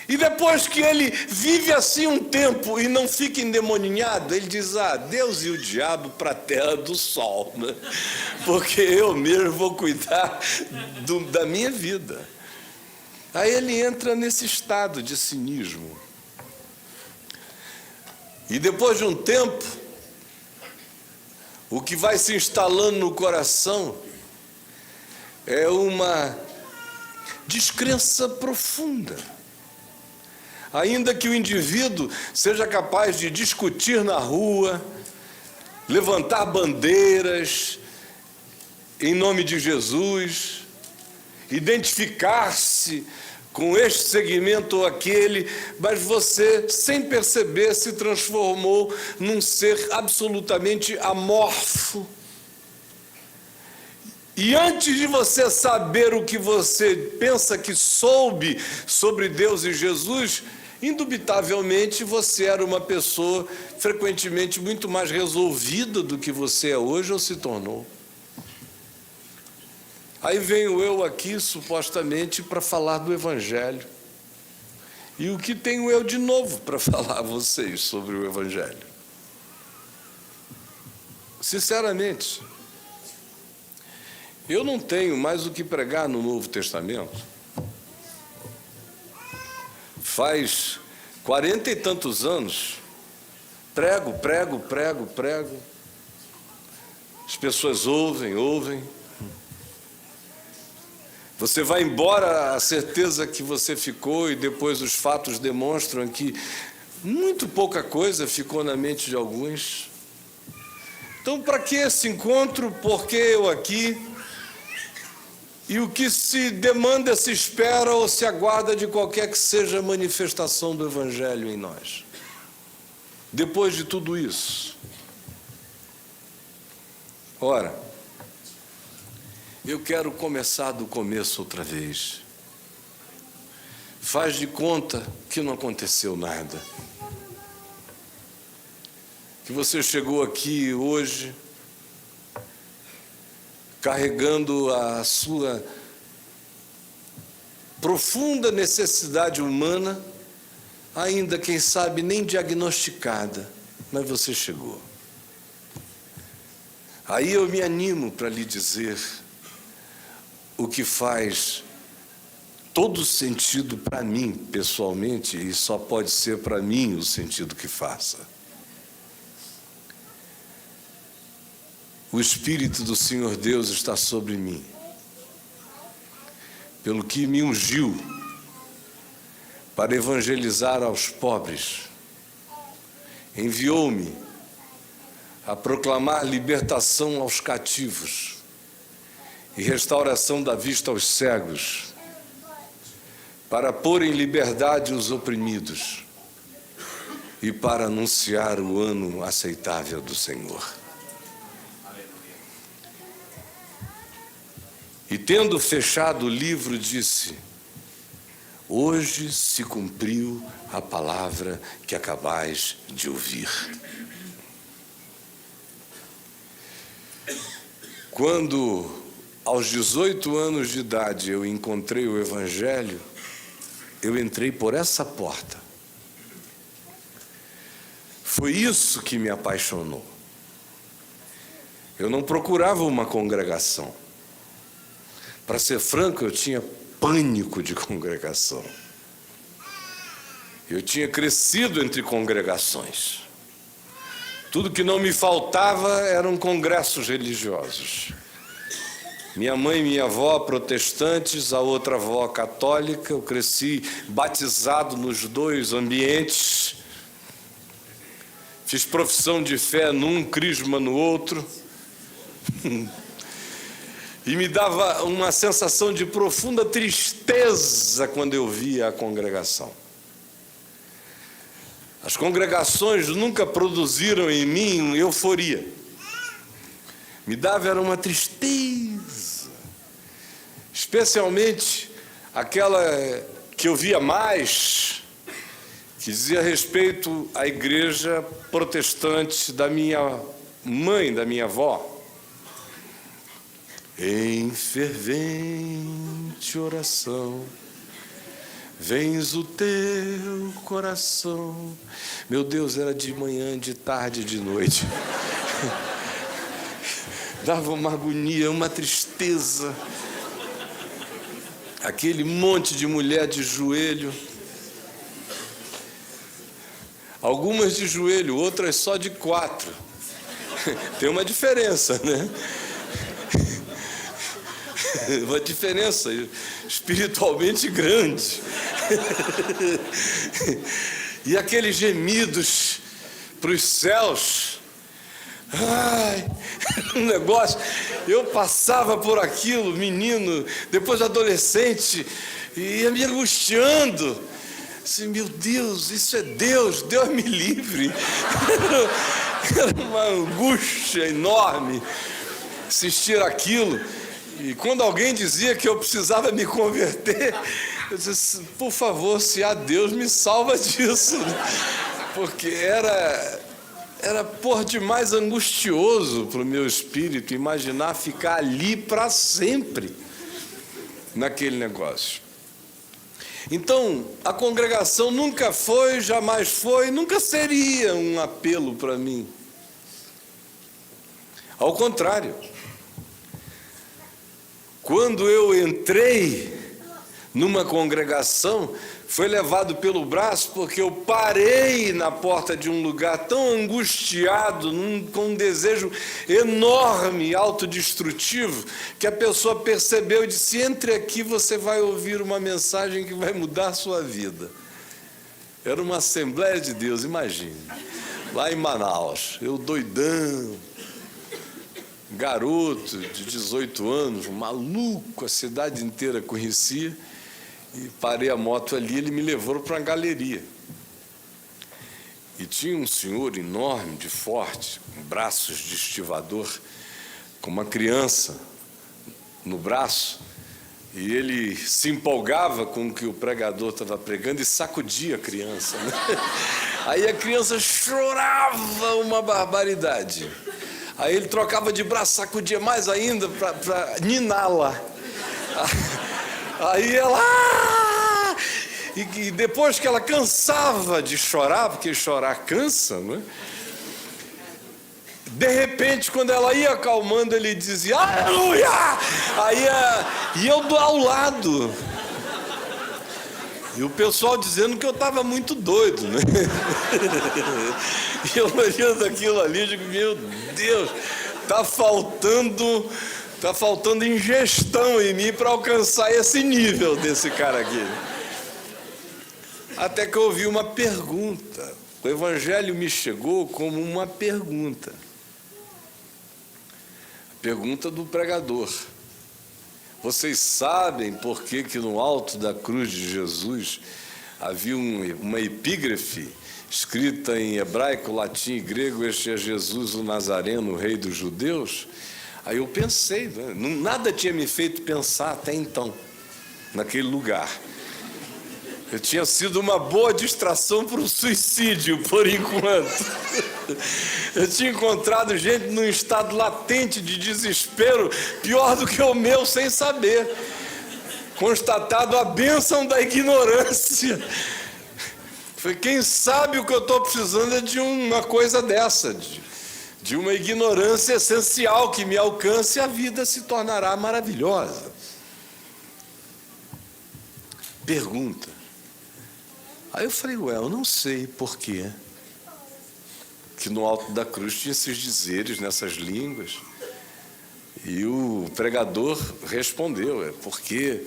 E depois que ele vive assim um tempo e não fica endemoninhado, ele diz: Deus e o diabo para a terra do sol, né? Porque eu mesmo vou cuidar da minha vida. Aí ele entra nesse estado de cinismo. E depois de um tempo, o que vai se instalando no coração é uma descrença profunda. Ainda que o indivíduo seja capaz de discutir na rua, levantar bandeiras em nome de Jesus, identificar-se com este segmento ou aquele, mas você, sem perceber, se transformou num ser absolutamente amorfo. E antes de você saber o que você pensa que soube sobre Deus e Jesus, indubitavelmente você era uma pessoa frequentemente muito mais resolvida do que você é hoje ou se tornou. Aí venho eu aqui supostamente para falar do Evangelho. E o que tenho eu de novo para falar a vocês sobre o Evangelho? Sinceramente, eu não tenho mais o que pregar no Novo Testamento. Faz 40 e tantos anos, prego. As pessoas ouvem. Você vai embora, a certeza que você ficou, e depois os fatos demonstram que muito pouca coisa ficou na mente de alguns. Então, para que esse encontro? Por que eu aqui? E o que se demanda, se espera ou se aguarda de qualquer que seja a manifestação do Evangelho em nós? Depois de tudo isso, ora, eu quero começar do começo outra vez. Faz de conta que não aconteceu nada. Que você chegou aqui hoje carregando a sua profunda necessidade humana, ainda, quem sabe, nem diagnosticada, mas você chegou. Aí eu me animo para lhe dizer o que faz todo sentido para mim, pessoalmente, e só pode ser para mim o sentido que faça. O Espírito do Senhor Deus está sobre mim, pelo que me ungiu para evangelizar aos pobres, enviou-me a proclamar libertação aos cativos e restauração da vista aos cegos, para pôr em liberdade os oprimidos e para anunciar o ano aceitável do Senhor. E tendo fechado o livro, disse: hoje se cumpriu a palavra que acabais de ouvir. Quando, aos 18 anos de idade, eu encontrei o Evangelho, eu entrei por essa porta. Foi isso que me apaixonou. Eu não procurava uma congregação. Para ser franco, eu tinha pânico de congregação. Eu tinha crescido entre congregações. Tudo que não me faltava eram congressos religiosos. Minha mãe e minha avó protestantes, a outra avó católica. Eu cresci batizado nos dois ambientes. Fiz profissão de fé num, crisma no outro. E me dava uma sensação de profunda tristeza quando eu via a congregação. As congregações nunca produziram em mim euforia. Me dava era uma tristeza. Especialmente aquela que eu via mais, que dizia respeito à igreja protestante da minha mãe, da minha avó. Em fervente oração, vens o teu coração. Meu Deus, era de manhã, de tarde, de noite. Dava uma agonia, uma tristeza. Aquele monte de mulher de joelho. Algumas de joelho, outras só de 4. Tem uma diferença, né? Uma diferença espiritualmente grande. E aqueles gemidos para os céus. Ai, um negócio. Eu passava por aquilo, menino, depois adolescente, e ia me angustiando. Assim, meu Deus, isso é Deus, Deus me livre. Era uma angústia enorme assistir aquilo. E quando alguém dizia que eu precisava me converter, eu disse, por favor, se há Deus, me salva disso. Porque era por demais angustioso para o meu espírito imaginar ficar ali para sempre, naquele negócio. Então, a congregação nunca foi, jamais foi, nunca seria um apelo para mim. Ao contrário. Quando eu entrei numa congregação, foi levado pelo braço porque eu parei na porta de um lugar tão angustiado, com um desejo enorme, autodestrutivo, que a pessoa percebeu e disse, entre aqui você vai ouvir uma mensagem que vai mudar a sua vida. Era uma Assembleia de Deus, imagine, lá em Manaus, eu doidão, garoto de 18 anos, maluco, a cidade inteira conhecia, e parei a moto ali, ele me levou para uma galeria. E tinha um senhor enorme, de forte, com braços de estivador, com uma criança no braço, e ele se empolgava com o que o pregador estava pregando e sacudia a criança, né? Aí a criança chorava uma barbaridade. Aí ele trocava de braço, sacudia mais ainda para niná-la. Aí ela... E depois que ela cansava de chorar, porque chorar cansa, né? De repente, quando ela ia acalmando, ele dizia, aleluia! Aí eu ao lado. E o pessoal dizendo que eu estava muito doido, né? E eu olhando aquilo ali, eu digo, meu Deus, está faltando ingestão em mim para alcançar esse nível desse cara aqui. Até que eu ouvi uma pergunta. o Evangelho me chegou como uma pergunta. A pergunta do pregador. Vocês sabem por que no alto da cruz de Jesus havia uma epígrafe escrita em hebraico, latim e grego: este é Jesus o Nazareno, o rei dos judeus? Aí eu pensei, né? Nada tinha me feito pensar até então, naquele lugar. Eu tinha sido uma boa distração para o suicídio, por enquanto. Eu tinha encontrado gente num estado latente de desespero, pior do que o meu, sem saber. Constatado a bênção da ignorância. Foi, quem sabe o que eu estou precisando é de uma coisa dessa, de uma ignorância essencial que me alcance, e a vida se tornará maravilhosa. Pergunta. Aí eu falei, eu não sei por quê que no alto da cruz tinha esses dizeres nessas línguas. E o pregador respondeu, porque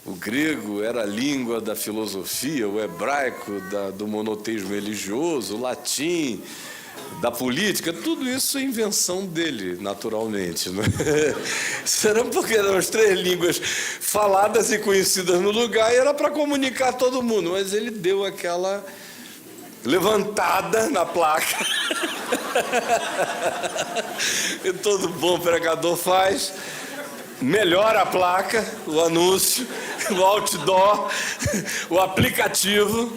o grego era a língua da filosofia, o hebraico do monoteísmo religioso, o latim da política, tudo isso é invenção dele, naturalmente, né? Será porque eram as 3 línguas faladas e conhecidas no lugar, e era para comunicar todo mundo, mas ele deu aquela levantada na placa. E todo bom pregador faz, melhora a placa, o anúncio, o outdoor, o aplicativo,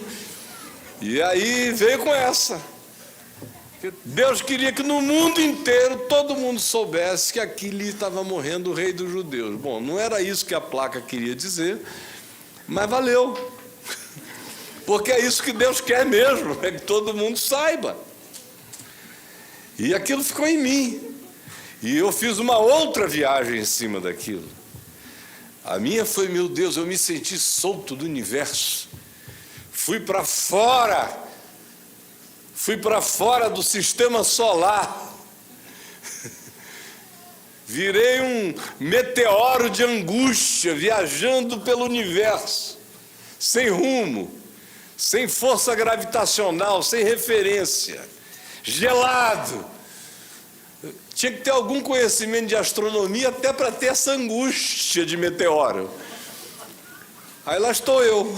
e aí veio com essa. Deus queria que no mundo inteiro todo mundo soubesse que aqui lhe estava morrendo o rei dos judeus. Bom, não era isso que a placa queria dizer, mas valeu. Porque é isso que Deus quer mesmo, é que todo mundo saiba. E aquilo ficou em mim. E eu fiz uma outra viagem em cima daquilo. A minha foi, meu Deus, eu me senti solto do universo. Fui para fora do sistema solar. Virei um meteoro de angústia, viajando pelo universo, sem rumo, sem força gravitacional, sem referência, gelado. Tinha que ter algum conhecimento de astronomia até para ter essa angústia de meteoro. Aí lá estou eu,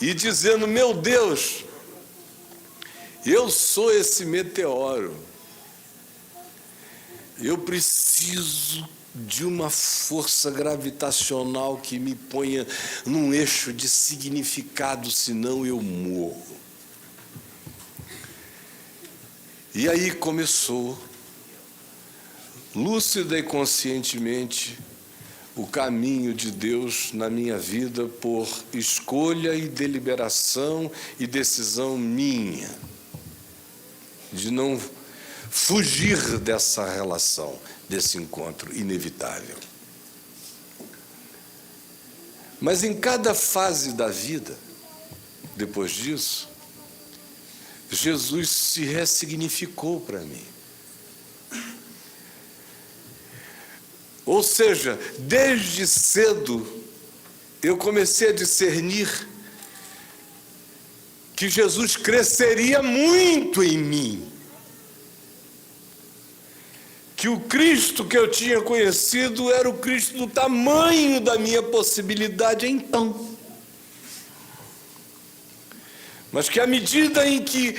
e dizendo, meu Deus, eu sou esse meteoro. Eu preciso de uma força gravitacional que me ponha num eixo de significado, senão eu morro. E aí começou, lúcida e conscientemente, o caminho de Deus na minha vida por escolha e deliberação e decisão minha, de não fugir dessa relação, desse encontro inevitável. Mas em cada fase da vida, depois disso, Jesus se ressignificou para mim. Ou seja, desde cedo eu comecei a discernir que Jesus cresceria muito em mim. Que o Cristo que eu tinha conhecido era o Cristo do tamanho da minha possibilidade então. Mas que à medida em que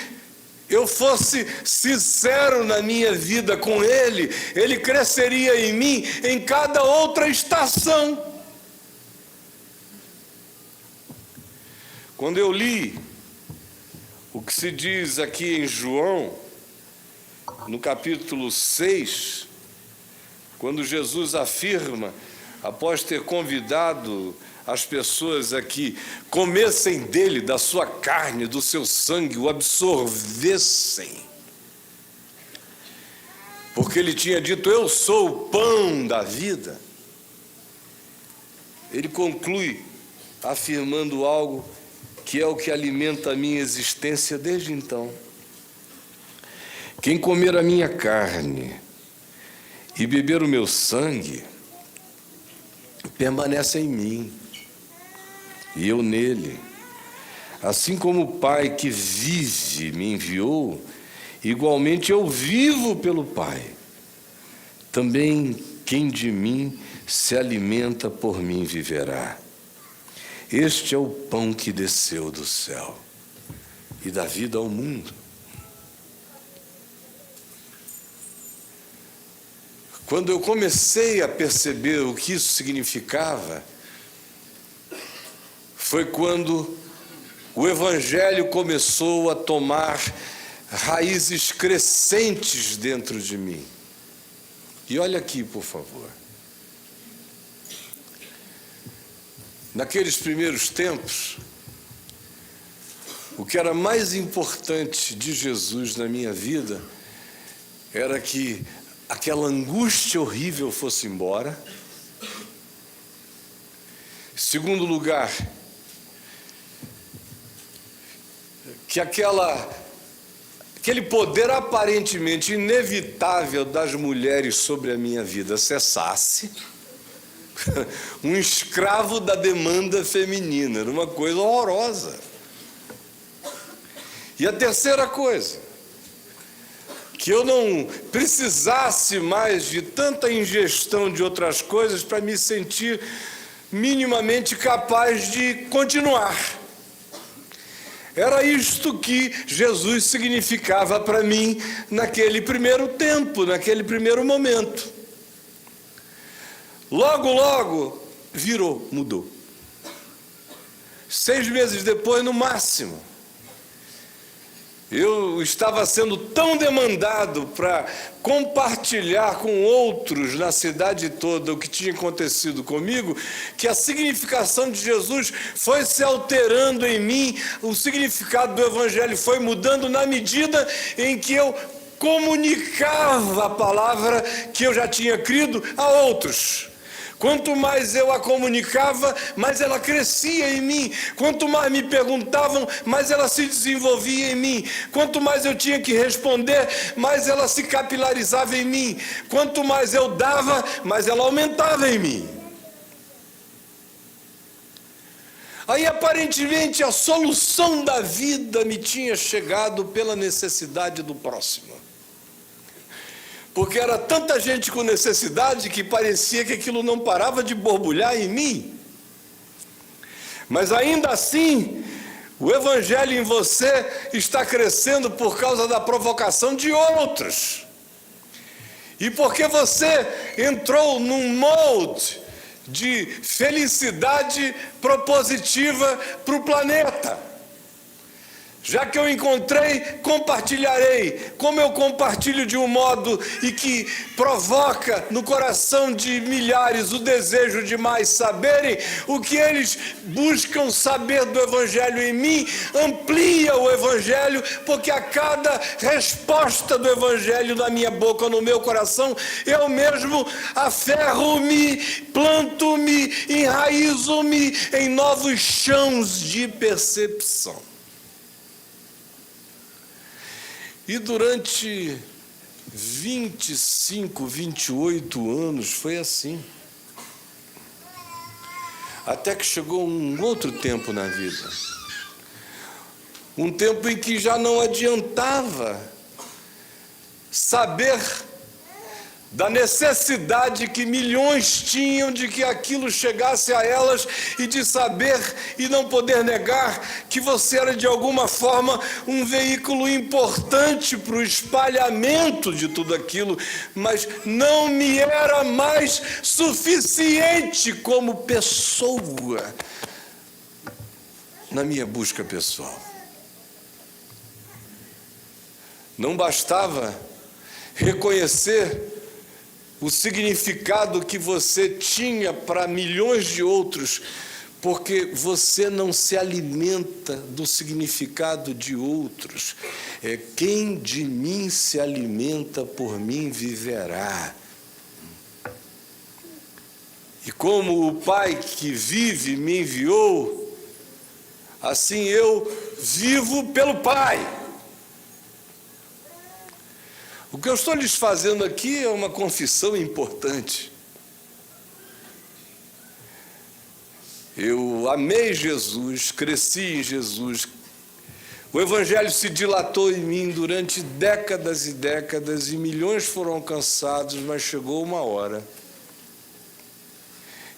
eu fosse sincero na minha vida com Ele, Ele cresceria em mim em cada outra estação. Quando eu li o que se diz aqui em João, no capítulo 6, quando Jesus afirma, após ter convidado as pessoas a que comessem dele, da sua carne, do seu sangue, o absorvessem. Porque ele tinha dito, eu sou o pão da vida. Ele conclui afirmando algo que é o que alimenta a minha existência desde então. Quem comer a minha carne e beber o meu sangue, permanece em mim, e eu nele. Assim como o Pai que vive me enviou, igualmente eu vivo pelo Pai. Também quem de mim se alimenta por mim viverá. Este é o pão que desceu do céu e dá vida ao mundo. Quando eu comecei a perceber o que isso significava, foi quando o Evangelho começou a tomar raízes crescentes dentro de mim. E olha aqui, por favor. Naqueles primeiros tempos, o que era mais importante de Jesus na minha vida era que aquela angústia horrível fosse embora. Em segundo lugar, que aquele poder aparentemente inevitável das mulheres sobre a minha vida cessasse. Um escravo da demanda feminina, era uma coisa horrorosa. E a terceira coisa, que eu não precisasse mais de tanta ingestão de outras coisas para me sentir minimamente capaz de continuar. Era isto que Jesus significava para mim naquele primeiro tempo, naquele primeiro momento. Logo, logo, virou, mudou. 6 meses depois, no máximo, eu estava sendo tão demandado para compartilhar com outros na cidade toda o que tinha acontecido comigo, que a significação de Jesus foi se alterando em mim, o significado do Evangelho foi mudando na medida em que eu comunicava a palavra que eu já tinha crido a outros. Quanto mais eu a comunicava, mais ela crescia em mim. Quanto mais me perguntavam, mais ela se desenvolvia em mim. Quanto mais eu tinha que responder, mais ela se capilarizava em mim. Quanto mais eu dava, mais ela aumentava em mim. Aí, aparentemente, a solução da vida me tinha chegado pela necessidade do próximo. Porque era tanta gente com necessidade que parecia que aquilo não parava de borbulhar em mim. Mas ainda assim, o Evangelho em você está crescendo por causa da provocação de outros. E porque você entrou num molde de felicidade propositiva para o planeta. Já que eu encontrei, compartilharei. Como eu compartilho de um modo e que provoca no coração de milhares o desejo de mais saberem, o que eles buscam saber do Evangelho em mim, amplia o Evangelho, porque a cada resposta do Evangelho na minha boca, no meu coração, eu mesmo aferro-me, planto-me, enraizo-me em novos chãos de percepção. E durante 25, 28 anos foi assim. Até que chegou um outro tempo na vida. Um tempo em que já não adiantava saber da necessidade que milhões tinham de que aquilo chegasse a elas e de saber e não poder negar que você era de alguma forma um veículo importante para o espalhamento de tudo aquilo, mas não me era mais suficiente como pessoa na minha busca pessoal. Não bastava reconhecer o significado que você tinha para milhões de outros, porque você não se alimenta do significado de outros. Quem de mim se alimenta, por mim viverá. E como o Pai que vive me enviou, assim eu vivo pelo Pai. O que eu estou lhes fazendo aqui é uma confissão importante. Eu amei Jesus, cresci em Jesus. O Evangelho se dilatou em mim durante décadas e décadas e milhões foram alcançados, mas chegou uma hora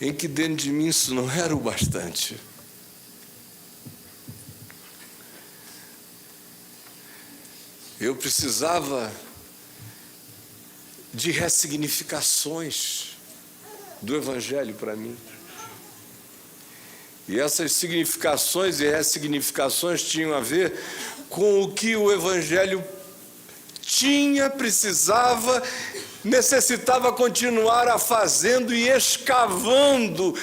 em que dentro de mim isso não era o bastante. Eu precisava de ressignificações do Evangelho para mim. E essas significações e ressignificações tinham a ver com o que o Evangelho tinha, precisava, necessitava continuar a fazendo e escavando,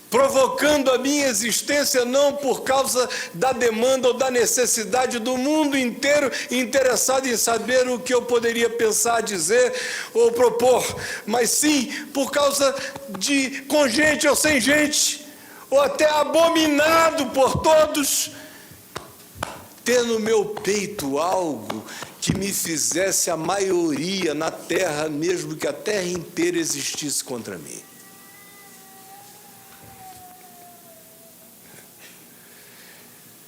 provocando a minha existência, não por causa da demanda ou da necessidade do mundo inteiro interessado em saber o que eu poderia pensar, dizer ou propor, mas sim por causa de, com gente ou sem gente, ou até abominado por todos, ter no meu peito algo que me fizesse a maioria na terra, mesmo que a terra inteira existisse contra mim.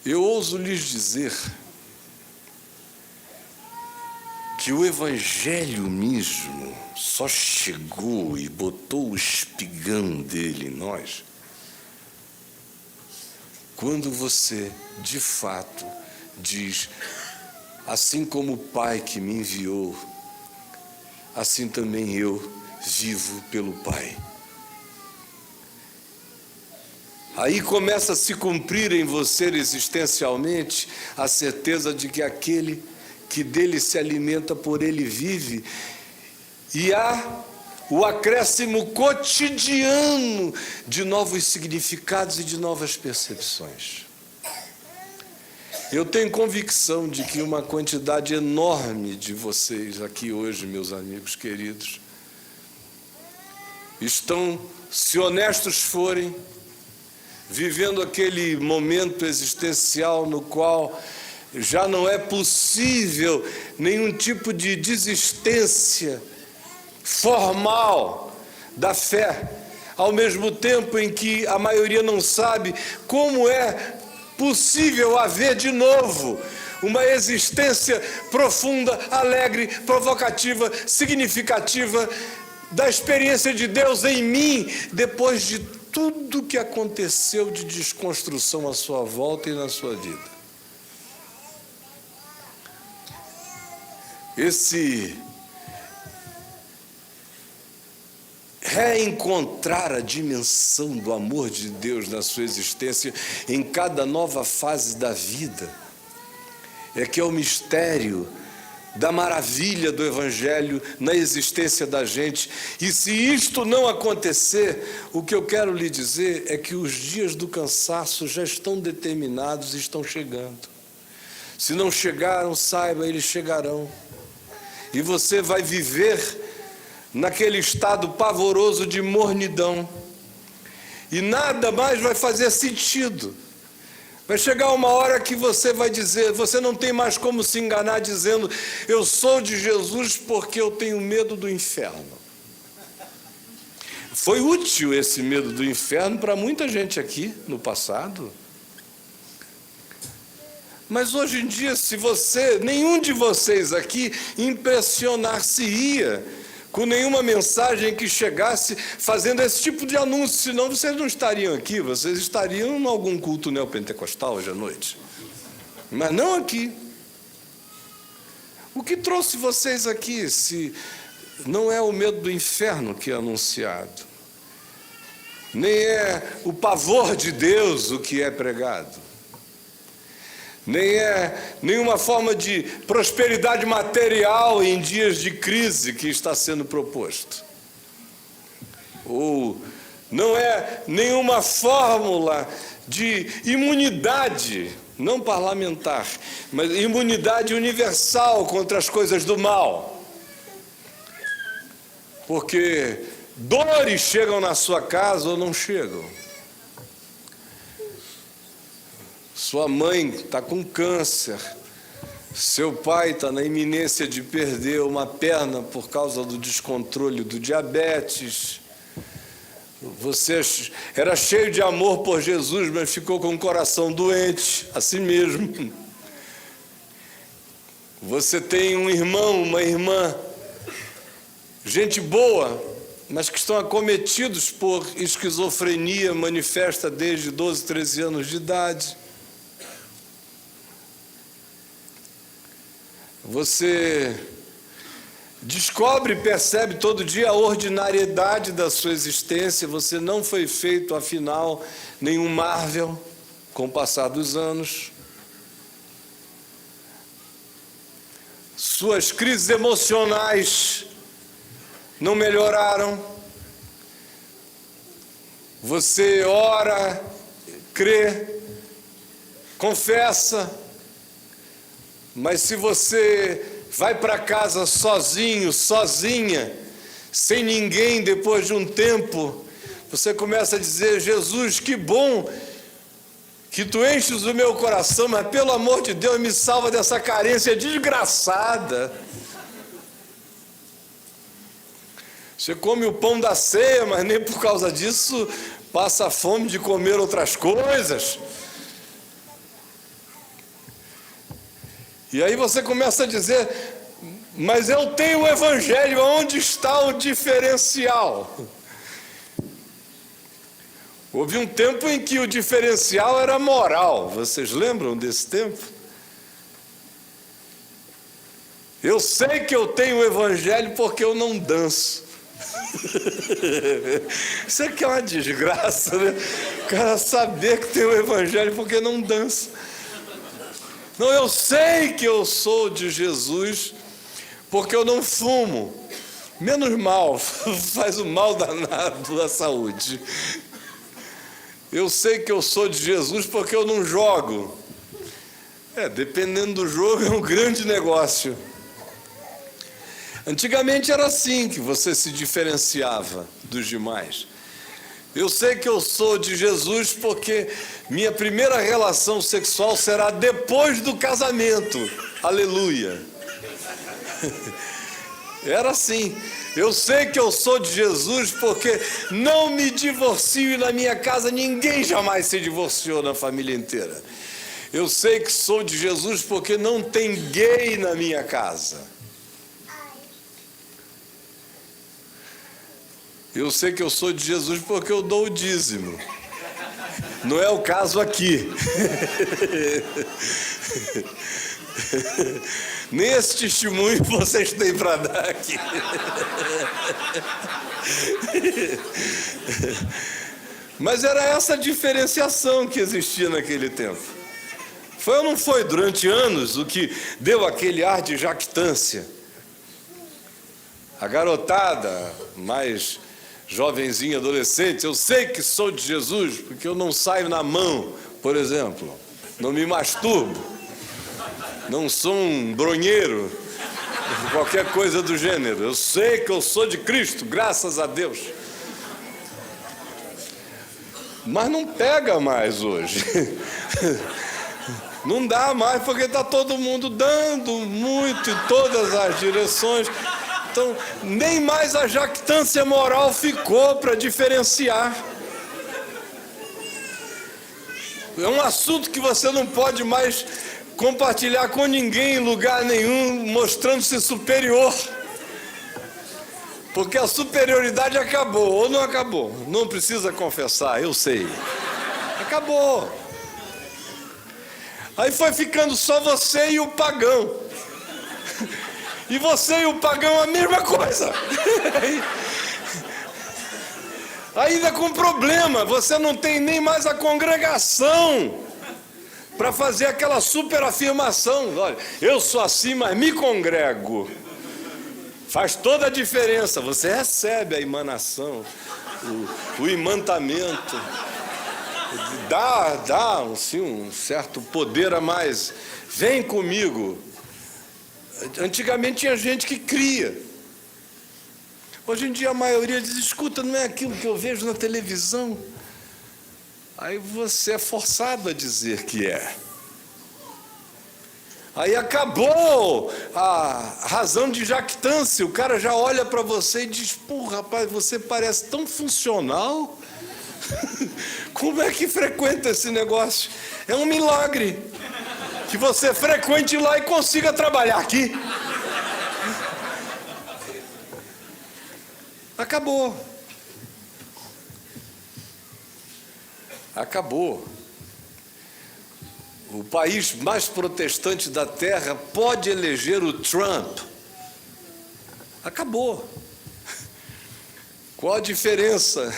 Eu ouso lhes dizer que o Evangelho mesmo só chegou e botou o espigão dele em nós quando você, de fato, diz: assim como o Pai que me enviou, assim também eu vivo pelo Pai. Aí começa a se cumprir em você existencialmente a certeza de que aquele que dele se alimenta, por ele vive, e há o acréscimo cotidiano de novos significados e de novas percepções. Eu tenho convicção de que uma quantidade enorme de vocês aqui hoje, meus amigos queridos, estão, se honestos forem, vivendo aquele momento existencial no qual já não é possível nenhum tipo de desistência formal da fé, ao mesmo tempo em que a maioria não sabe como é possível haver de novo uma existência profunda, alegre, provocativa, significativa da experiência de Deus em mim, depois de tudo que aconteceu de desconstrução à sua volta e na sua vida. Esse reencontrar a dimensão do amor de Deus na sua existência em cada nova fase da vida é que é o mistério da maravilha do Evangelho na existência da gente. E se isto não acontecer, o que eu quero lhe dizer é que os dias do cansaço já estão determinados e estão chegando. Se não chegaram, saiba, eles chegarão. E você vai viver naquele estado pavoroso de mornidão. E nada mais vai fazer sentido. Vai chegar uma hora que você vai dizer, você não tem mais como se enganar dizendo: eu sou de Jesus porque eu tenho medo do inferno. Foi útil esse medo do inferno para muita gente aqui no passado. Mas hoje em dia, se nenhum de vocês aqui impressionar-se-ia com nenhuma mensagem que chegasse fazendo esse tipo de anúncio, senão vocês não estariam aqui, vocês estariam em algum culto neopentecostal hoje à noite. Mas não aqui. O que trouxe vocês aqui, se não é o medo do inferno que é anunciado, nem é o pavor de Deus o que é pregado, nem é nenhuma forma de prosperidade material em dias de crise que está sendo proposto, ou não é nenhuma fórmula de imunidade, não parlamentar, mas imunidade universal contra as coisas do mal, porque dores chegam na sua casa ou não chegam. Sua mãe está com câncer, seu pai está na iminência de perder uma perna por causa do descontrole do diabetes, Você era cheio de amor por Jesus, mas ficou com o coração doente, assim mesmo. Você tem um irmão, uma irmã, gente boa, mas que estão acometidos por esquizofrenia manifesta desde 12, 13 anos de idade. Você descobre e percebe todo dia a ordinariedade da sua existência. Você não foi feito, afinal, nenhum Marvel com o passar dos anos. Suas crises emocionais não melhoraram. Você ora, crê, confessa, mas se você vai para casa sozinho, sozinha, sem ninguém, depois de um tempo, você começa a dizer: Jesus, que bom que tu enches o meu coração, mas pelo amor de Deus me salva dessa carência desgraçada. Você come o pão da ceia, mas nem por causa disso passa fome de comer outras coisas. E aí você começa a dizer: mas eu tenho o Evangelho, onde está o diferencial? Houve um tempo em que o diferencial era moral. Vocês lembram desse tempo? Eu sei que eu tenho o Evangelho porque eu não danço. Isso aqui é uma desgraça, né? O cara saber que tem o Evangelho porque não dança. Não, eu sei que eu sou de Jesus porque eu não fumo. Menos mal, faz um mal danado à saúde. Eu sei que eu sou de Jesus porque eu não jogo. Dependendo do jogo, é um grande negócio. Antigamente era assim que você se diferenciava dos demais. Eu sei que eu sou de Jesus porque minha primeira relação sexual será depois do casamento. Aleluia. Era assim. Eu sei que eu sou de Jesus porque não me divorcio e na minha casa ninguém jamais se divorciou na família inteira. Eu sei que sou de Jesus porque não tem gay na minha casa. Eu sei que eu sou de Jesus porque eu dou o dízimo. Não é o caso aqui. Nem esse testemunho vocês têm para dar aqui. Mas era essa diferenciação que existia naquele tempo. Foi ou não foi durante anos o que deu aquele ar de jactância? A garotada mais jovenzinha, adolescente, eu sei que sou de Jesus porque eu não saio na mão, por exemplo, não me masturbo, não sou um bronheiro, qualquer coisa do gênero. Eu sei que eu sou de Cristo, graças a Deus. Mas não pega mais hoje. Não dá mais porque está todo mundo dando muito em todas as direções. Então, nem mais a jactância moral ficou para diferenciar. É um assunto que você não pode mais compartilhar com ninguém em lugar nenhum, mostrando-se superior. Porque a superioridade acabou, ou não acabou? Não precisa confessar, eu sei. Acabou. Aí foi ficando só você e o pagão. E você e o pagão a mesma coisa. Ainda com problema, você não tem nem mais a congregação para fazer aquela super afirmação. Olha, eu sou assim, mas me congrego. Faz toda a diferença. Você recebe a emanação, o imantamento. Dá assim, um certo poder a mais. Vem comigo. Antigamente tinha gente que cria. Hoje em dia a maioria diz: escuta, não é aquilo que eu vejo na televisão. Aí você é forçado a dizer que é. Aí acabou a razão de jactância. O cara já olha para você e diz: pô, rapaz, você parece tão funcional. Como é que frequenta esse negócio? É um milagre que você frequente lá e consiga trabalhar aqui. Acabou. Acabou. O país mais protestante da Terra pode eleger o Trump. Acabou. Qual a diferença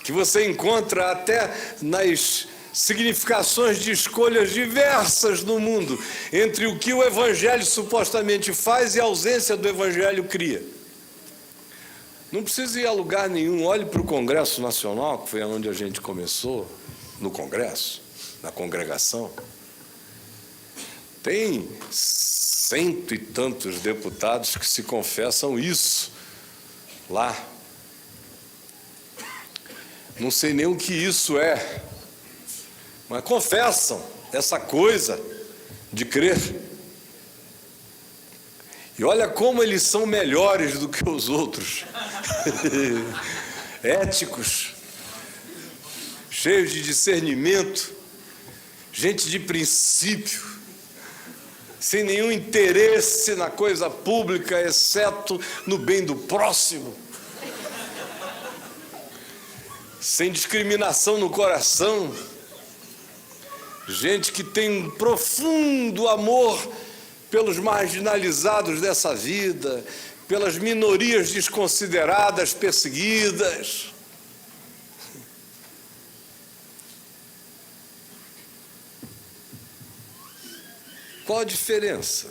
que você encontra até nas significações de escolhas diversas no mundo entre o que o Evangelho supostamente faz e a ausência do Evangelho cria? Não precisa ir a lugar nenhum. Olhe para o Congresso Nacional, que foi onde a gente começou, no Congresso, na congregação. Tem 100 e tantos deputados que se confessam isso lá. Não sei nem o que isso é, mas confessam essa coisa de crer. E olha como eles são melhores do que os outros. Éticos, cheios de discernimento, gente de princípio, sem nenhum interesse na coisa pública, exceto no bem do próximo, sem discriminação no coração, gente que tem um profundo amor pelos marginalizados dessa vida, pelas minorias desconsideradas, perseguidas. Qual a diferença?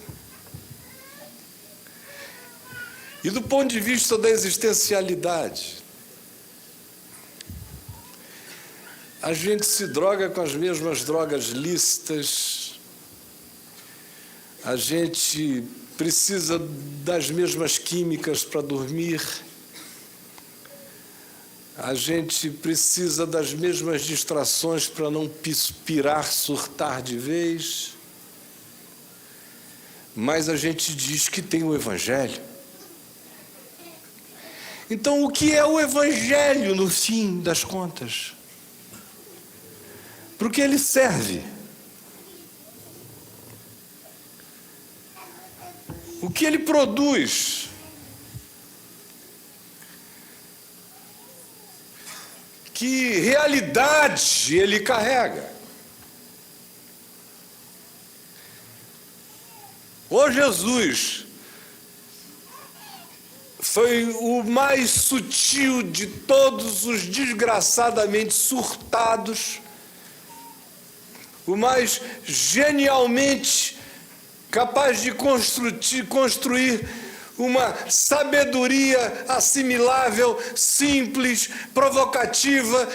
E do ponto de vista da existencialidade, a gente se droga com as mesmas drogas lícitas, a gente precisa das mesmas químicas para dormir, a gente precisa das mesmas distrações para não pirar, surtar de vez, mas a gente diz que tem o Evangelho. Então, o que é o Evangelho, no fim das contas? Para o que ele serve? O que ele produz? Que realidade ele carrega? O Jesus foi o mais sutil de todos os desgraçadamente surtados, o mais genialmente capaz de construir uma sabedoria assimilável, simples, provocativa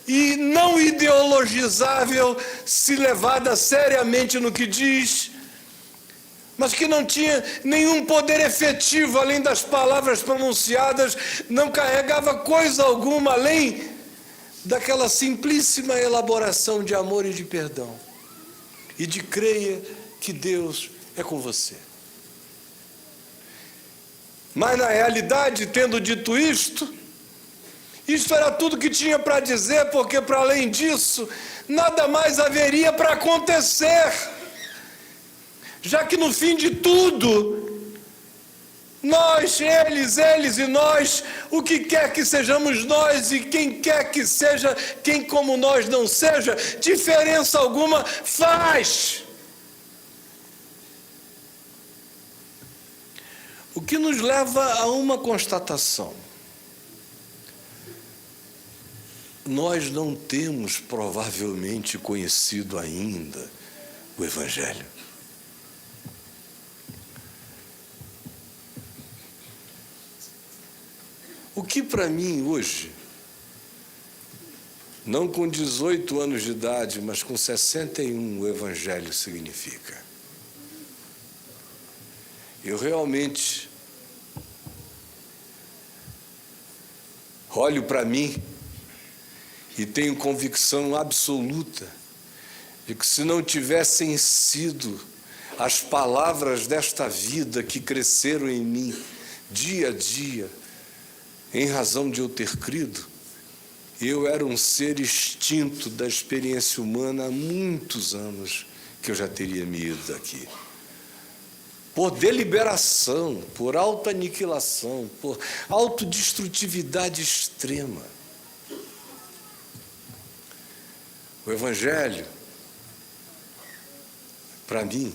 e não ideologizável, se levada seriamente no que diz, mas que não tinha nenhum poder efetivo além das palavras pronunciadas, não carregava coisa alguma além daquela simplíssima elaboração de amor e de perdão, e de creia que Deus é com você. Mas na realidade, tendo dito isto era tudo que tinha para dizer, porque para além disso, nada mais haveria para acontecer, já que no fim de tudo, nós, eles e nós, o que quer que sejamos nós e quem quer que seja, quem como nós não seja, diferença alguma faz. O que nos leva a uma constatação: nós não temos provavelmente conhecido ainda o Evangelho. O que para mim hoje, não com 18 anos de idade, mas com 61, o Evangelho significa? Eu realmente olho para mim e tenho convicção absoluta de que se não tivessem sido as palavras desta vida que cresceram em mim dia a dia, em razão de eu ter crido, eu era um ser extinto da experiência humana há muitos anos que eu já teria me ido daqui. Por deliberação, por autoaniquilação, por autodestrutividade extrema. O Evangelho, para mim,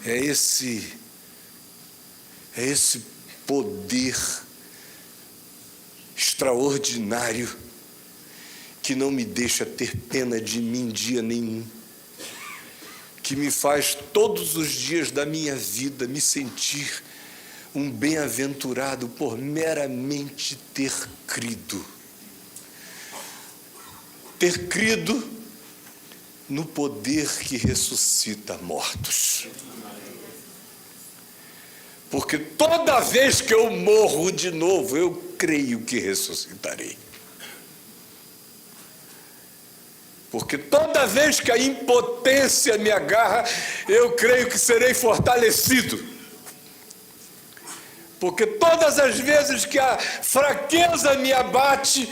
é esse poder extraordinário que não me deixa ter pena de mim dia nenhum, que me faz todos os dias da minha vida me sentir um bem-aventurado por meramente ter crido. Ter crido no poder que ressuscita mortos. Porque toda vez que eu morro de novo, eu creio que ressuscitarei. Porque toda vez que a impotência me agarra, eu creio que serei fortalecido. Porque todas as vezes que a fraqueza me abate,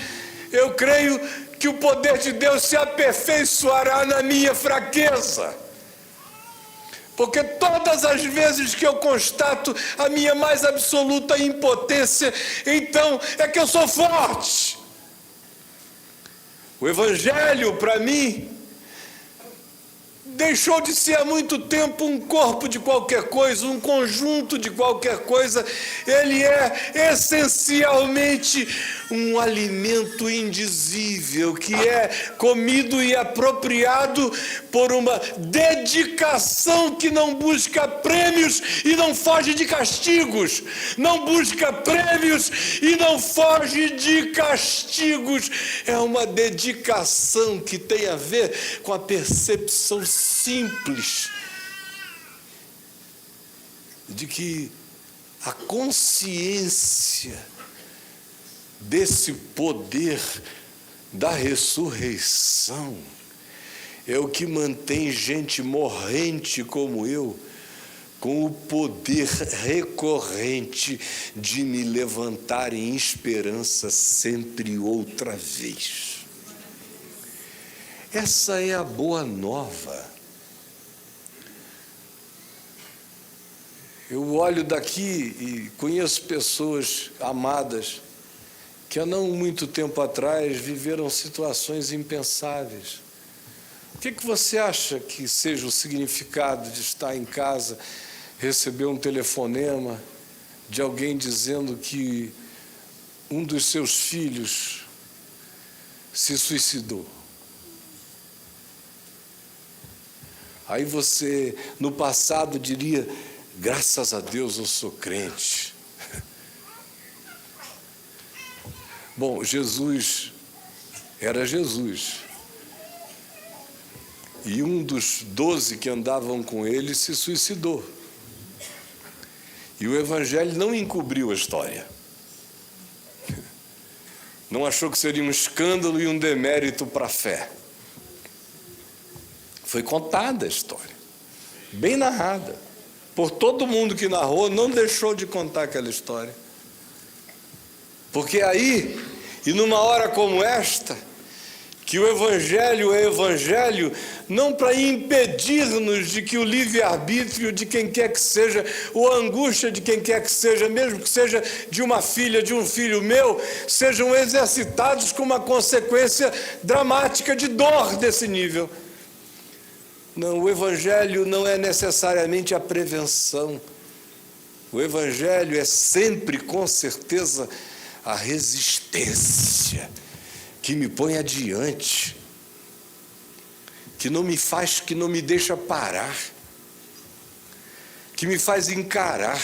eu creio que o poder de Deus se aperfeiçoará na minha fraqueza. Porque todas as vezes que eu constato a minha mais absoluta impotência, então é que eu sou forte. O Evangelho, para mim, deixou de ser há muito tempo um corpo de qualquer coisa, um conjunto de qualquer coisa. Ele é essencialmente um alimento indizível, que é comido e apropriado por uma dedicação que não busca prêmios e não foge de castigos. Não busca prêmios e não foge de castigos. É uma dedicação que tem a ver com a percepção simples de que a consciência desse poder da ressurreição é o que mantém gente morrente como eu com o poder recorrente de me levantar em esperança sempre outra vez. Essa é a boa nova. Eu olho daqui e conheço pessoas amadas que há não muito tempo atrás viveram situações impensáveis. O que você acha que seja o significado de estar em casa, receber um telefonema de alguém dizendo que um dos seus filhos se suicidou? Aí você, no passado, diria: graças a Deus eu sou crente. Bom, Jesus era Jesus. E um dos 12 que andavam com ele se suicidou. E o Evangelho não encobriu a história. Não achou que seria um escândalo e um demérito para a fé. Foi contada a história, bem narrada, por todo mundo que narrou, não deixou de contar aquela história. Porque aí, e numa hora como esta, que o Evangelho é Evangelho, não para impedir-nos de que o livre-arbítrio de quem quer que seja, ou a angústia de quem quer que seja, mesmo que seja de uma filha, de um filho meu, sejam exercitados com uma consequência dramática de dor desse nível. Não, o Evangelho não é necessariamente a prevenção. O Evangelho é sempre, com certeza, a resistência que me põe adiante, que não me deixa parar, que me faz encarar,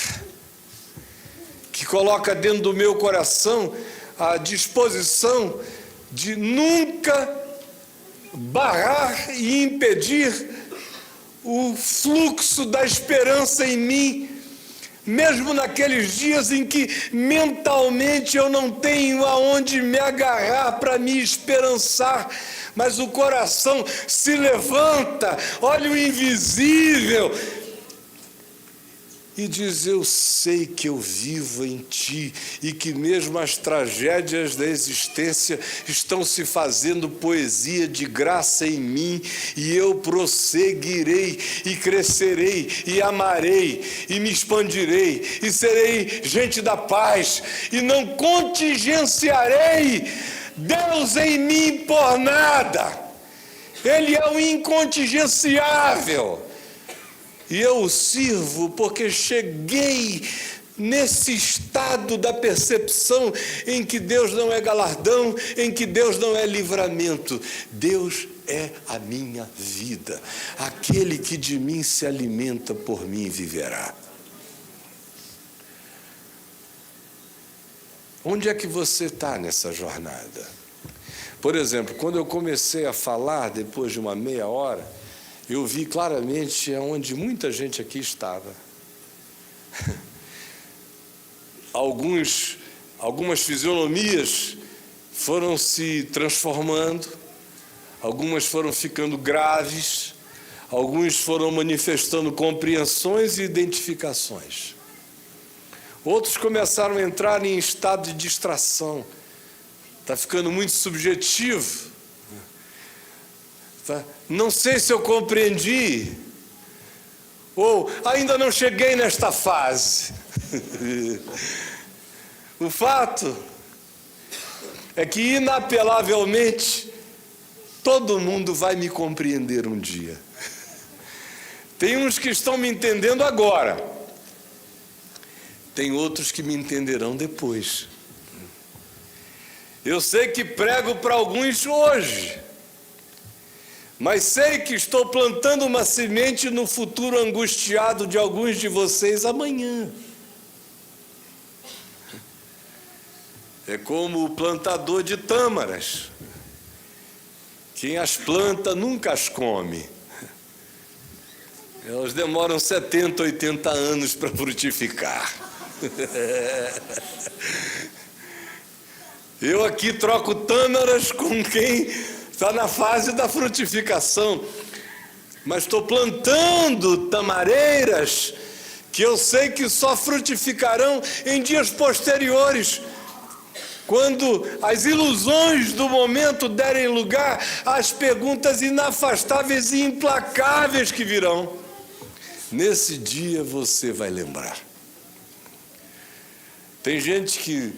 que coloca dentro do meu coração a disposição de nunca barrar e impedir o fluxo da esperança em mim, mesmo naqueles dias em que mentalmente eu não tenho aonde me agarrar para me esperançar, mas o coração se levanta, olha o invisível e diz: eu sei que eu vivo em ti e que mesmo as tragédias da existência estão se fazendo poesia de graça em mim, e eu prosseguirei e crescerei e amarei e me expandirei e serei gente da paz e não contingenciarei Deus em mim por nada. Ele é o incontingenciável. E eu o sirvo porque cheguei nesse estado da percepção em que Deus não é galardão, em que Deus não é livramento. Deus é a minha vida. Aquele que de mim se alimenta, por mim viverá. Onde é que você está nessa jornada? Por exemplo, quando eu comecei a falar, depois de uma meia hora, eu vi claramente onde muita gente aqui estava. Algumas fisionomias foram se transformando, algumas foram ficando graves, alguns foram manifestando compreensões e identificações. Outros começaram a entrar em estado de distração. Está ficando muito subjetivo. Não sei se eu compreendi, ou ainda não cheguei nesta fase. O fato é que, inapelavelmente, todo mundo vai me compreender um dia. Tem uns que estão me entendendo agora, tem outros que me entenderão depois. Eu sei que prego para alguns hoje, mas sei que estou plantando uma semente no futuro angustiado de alguns de vocês amanhã. É como o plantador de tâmaras. Quem as planta nunca as come. Elas demoram 70, 80 anos para frutificar. Eu aqui troco tâmaras com quem está na fase da frutificação, mas estou plantando tamareiras que eu sei que só frutificarão em dias posteriores, quando as ilusões do momento derem lugar às perguntas inafastáveis e implacáveis que virão. Nesse dia você vai lembrar. Tem gente que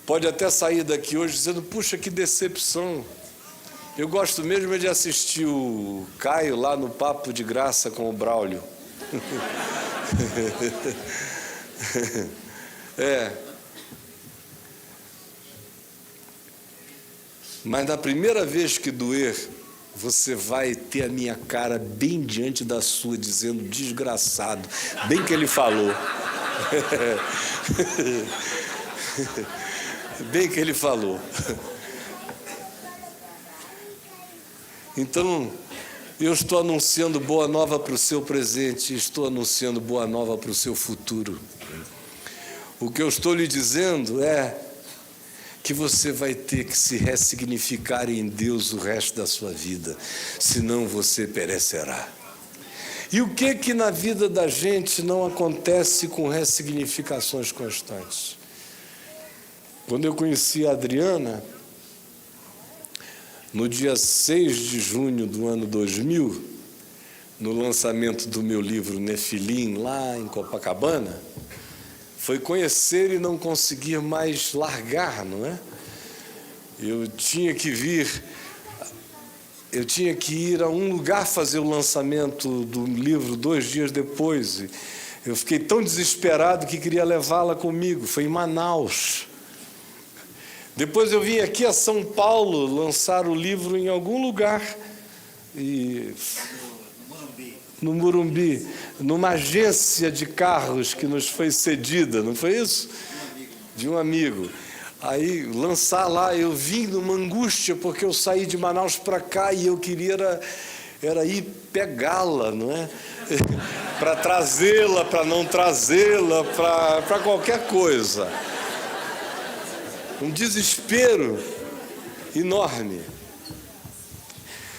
pode até sair daqui hoje dizendo: puxa, que decepção. Eu gosto mesmo de assistir o Caio lá no Papo de Graça com o Braulio. Mas na primeira vez que doer, você vai ter a minha cara bem diante da sua, dizendo: desgraçado, bem que ele falou. Bem que ele falou. Então, eu estou anunciando boa nova para o seu presente, estou anunciando boa nova para o seu futuro. O que eu estou lhe dizendo é que você vai ter que se ressignificar em Deus o resto da sua vida, senão você perecerá. E o que na vida da gente não acontece com ressignificações constantes? Quando eu conheci a Adriana, no dia 6 de junho do ano 2000, no lançamento do meu livro Nefilim, lá em Copacabana, foi conhecer e não conseguir mais largar, não é? Eu tinha que ir a um lugar fazer o lançamento do livro 2 dias depois. Eu fiquei tão desesperado que queria levá-la comigo. Foi em Manaus. Depois eu vim aqui a São Paulo lançar o livro em algum lugar, no Morumbi, numa agência de carros que nos foi cedida, não foi isso? De um amigo. Aí, lançar lá, eu vim numa angústia, porque eu saí de Manaus para cá e eu queria era ir pegá-la, não é? Para trazê-la, para não trazê-la, para qualquer coisa. Um desespero enorme.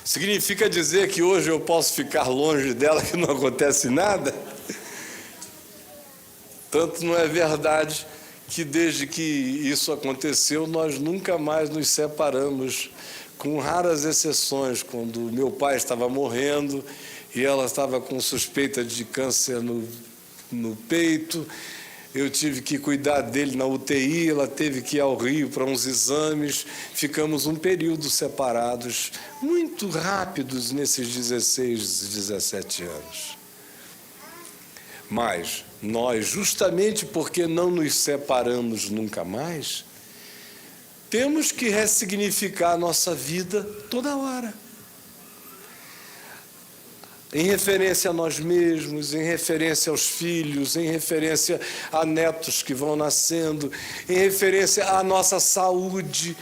Significa dizer que hoje eu posso ficar longe dela, que não acontece nada? Tanto não é verdade que desde que isso aconteceu, nós nunca mais nos separamos, com raras exceções, quando meu pai estava morrendo e ela estava com suspeita de câncer no peito. Eu tive que cuidar dele na UTI, ela teve que ir ao Rio para uns exames. Ficamos um período separados, muito rápidos nesses 16, 17 anos. Mas nós, justamente porque não nos separamos nunca mais, temos que ressignificar a nossa vida toda hora. Em referência a nós mesmos, em referência aos filhos, em referência a netos que vão nascendo, em referência à nossa saúde,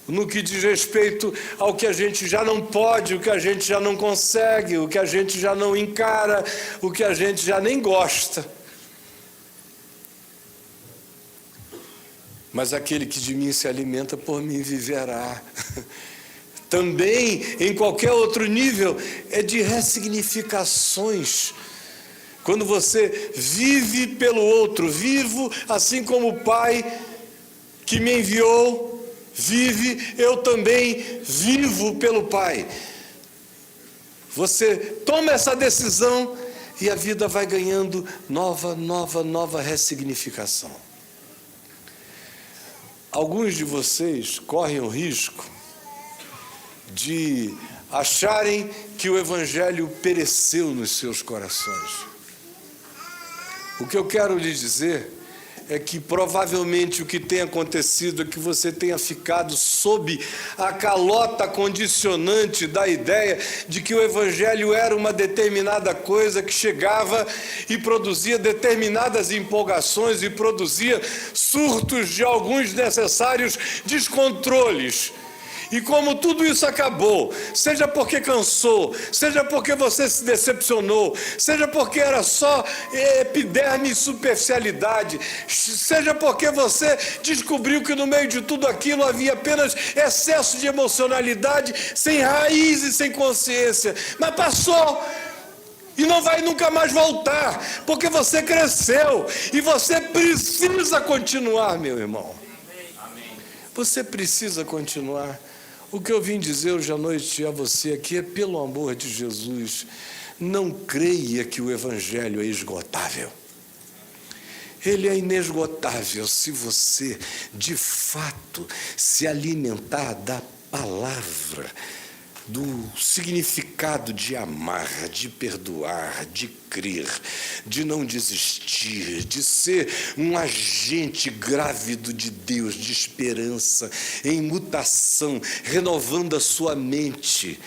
no que diz respeito ao que a gente já não pode, o que a gente já não consegue, o que a gente já não encara, o que a gente já nem gosta. Mas aquele que de mim se alimenta, por mim viverá. Também, em qualquer outro nível, é de ressignificações. Quando você vive pelo outro, vivo assim como o Pai que me enviou vive, eu também vivo pelo Pai. Você toma essa decisão e a vida vai ganhando nova ressignificação. Alguns de vocês correm o risco de acharem que o Evangelho pereceu nos seus corações. O que eu quero lhe dizer é que provavelmente o que tem acontecido é que você tenha ficado sob a calota condicionante da ideia de que o Evangelho era uma determinada coisa que chegava e produzia determinadas empolgações e produzia surtos de alguns necessários descontroles. E como tudo isso acabou, seja porque cansou, seja porque você se decepcionou, seja porque era só epiderme e superficialidade, seja porque você descobriu que no meio de tudo aquilo havia apenas excesso de emocionalidade, sem raiz e sem consciência, mas passou. E não vai nunca mais voltar, porque você cresceu e você precisa continuar, meu irmão. Você precisa continuar. O que eu vim dizer hoje à noite a você aqui é, pelo amor de Jesus, não creia que o Evangelho é esgotável. Ele é inesgotável se você, de fato, se alimentar da palavra, do significado de amar, de perdoar, de crer, de não desistir, de ser um agente grávido de Deus, de esperança, em mutação, renovando a sua mente.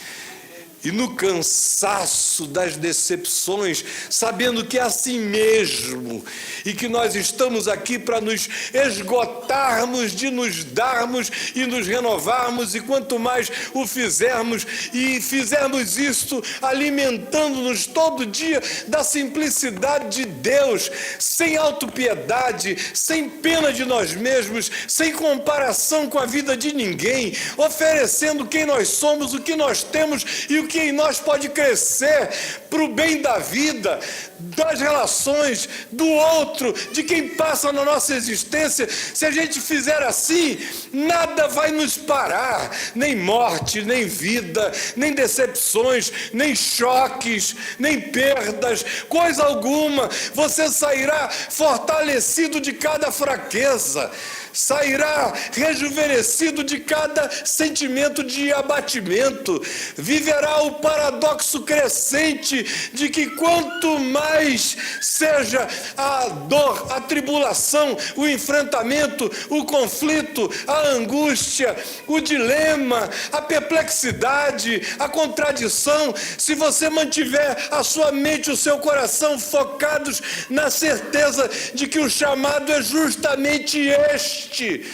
E no cansaço das decepções, sabendo que é assim mesmo, e que nós estamos aqui para nos esgotarmos, de nos darmos e nos renovarmos, e quanto mais o fizermos, e fizermos isto alimentando-nos todo dia da simplicidade de Deus, sem autopiedade, sem pena de nós mesmos, sem comparação com a vida de ninguém, oferecendo quem nós somos, o que nós temos e o que em nós pode crescer para o bem da vida, das relações, do outro, de quem passa na nossa existência. Se a gente fizer assim, nada vai nos parar, nem morte, nem vida, nem decepções, nem choques, nem perdas, coisa alguma. Você sairá fortalecido de cada fraqueza, sairá rejuvenescido de cada sentimento de abatimento, viverá o paradoxo crescente de que quanto mais seja a dor, a tribulação, o enfrentamento, o conflito, a angústia, o dilema, a perplexidade, a contradição, se você mantiver a sua mente, o seu coração focados na certeza de que o chamado é justamente este,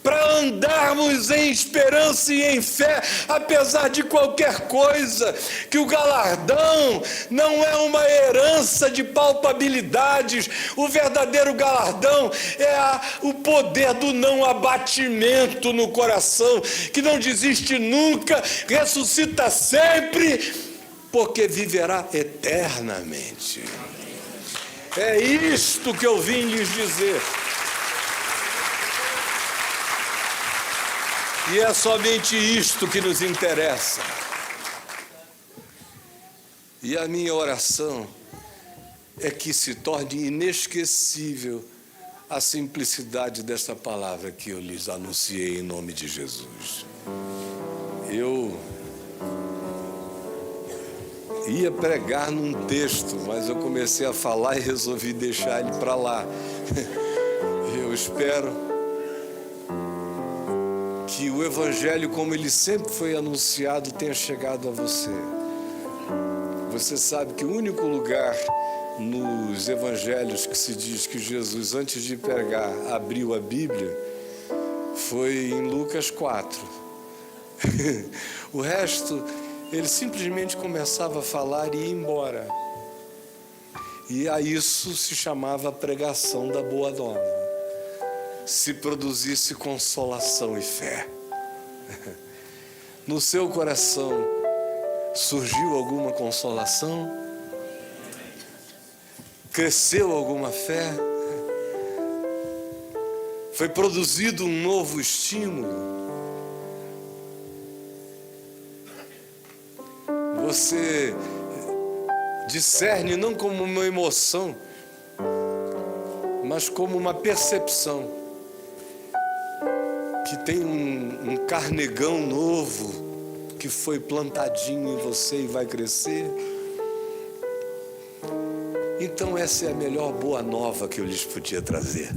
para andarmos em esperança e em fé, apesar de qualquer coisa, que o galardão não é uma herança de palpabilidades, o verdadeiro galardão é o poder do não abatimento no coração, que não desiste nunca, ressuscita sempre, porque viverá eternamente. É isto que eu vim lhes dizer. E é somente isto que nos interessa. E a minha oração é que se torne inesquecível a simplicidade desta palavra que eu lhes anunciei em nome de Jesus. Eu ia pregar num texto, mas eu comecei a falar e resolvi deixar ele para lá. Eu espero que o Evangelho, como ele sempre foi anunciado, tenha chegado a você. Você sabe que o único lugar nos Evangelhos que se diz que Jesus, antes de pregar, abriu a Bíblia, foi em Lucas 4. O resto, ele simplesmente começava a falar e ia embora. E a isso se chamava pregação da Boa Nova. Se produzisse consolação e fé. No seu coração surgiu alguma consolação? Cresceu alguma fé? Foi produzido um novo estímulo? Você discerne não como uma emoção, mas como uma percepção que tem um carnegão novo que foi plantadinho em você e vai crescer. Então essa é a melhor boa nova que eu lhes podia trazer.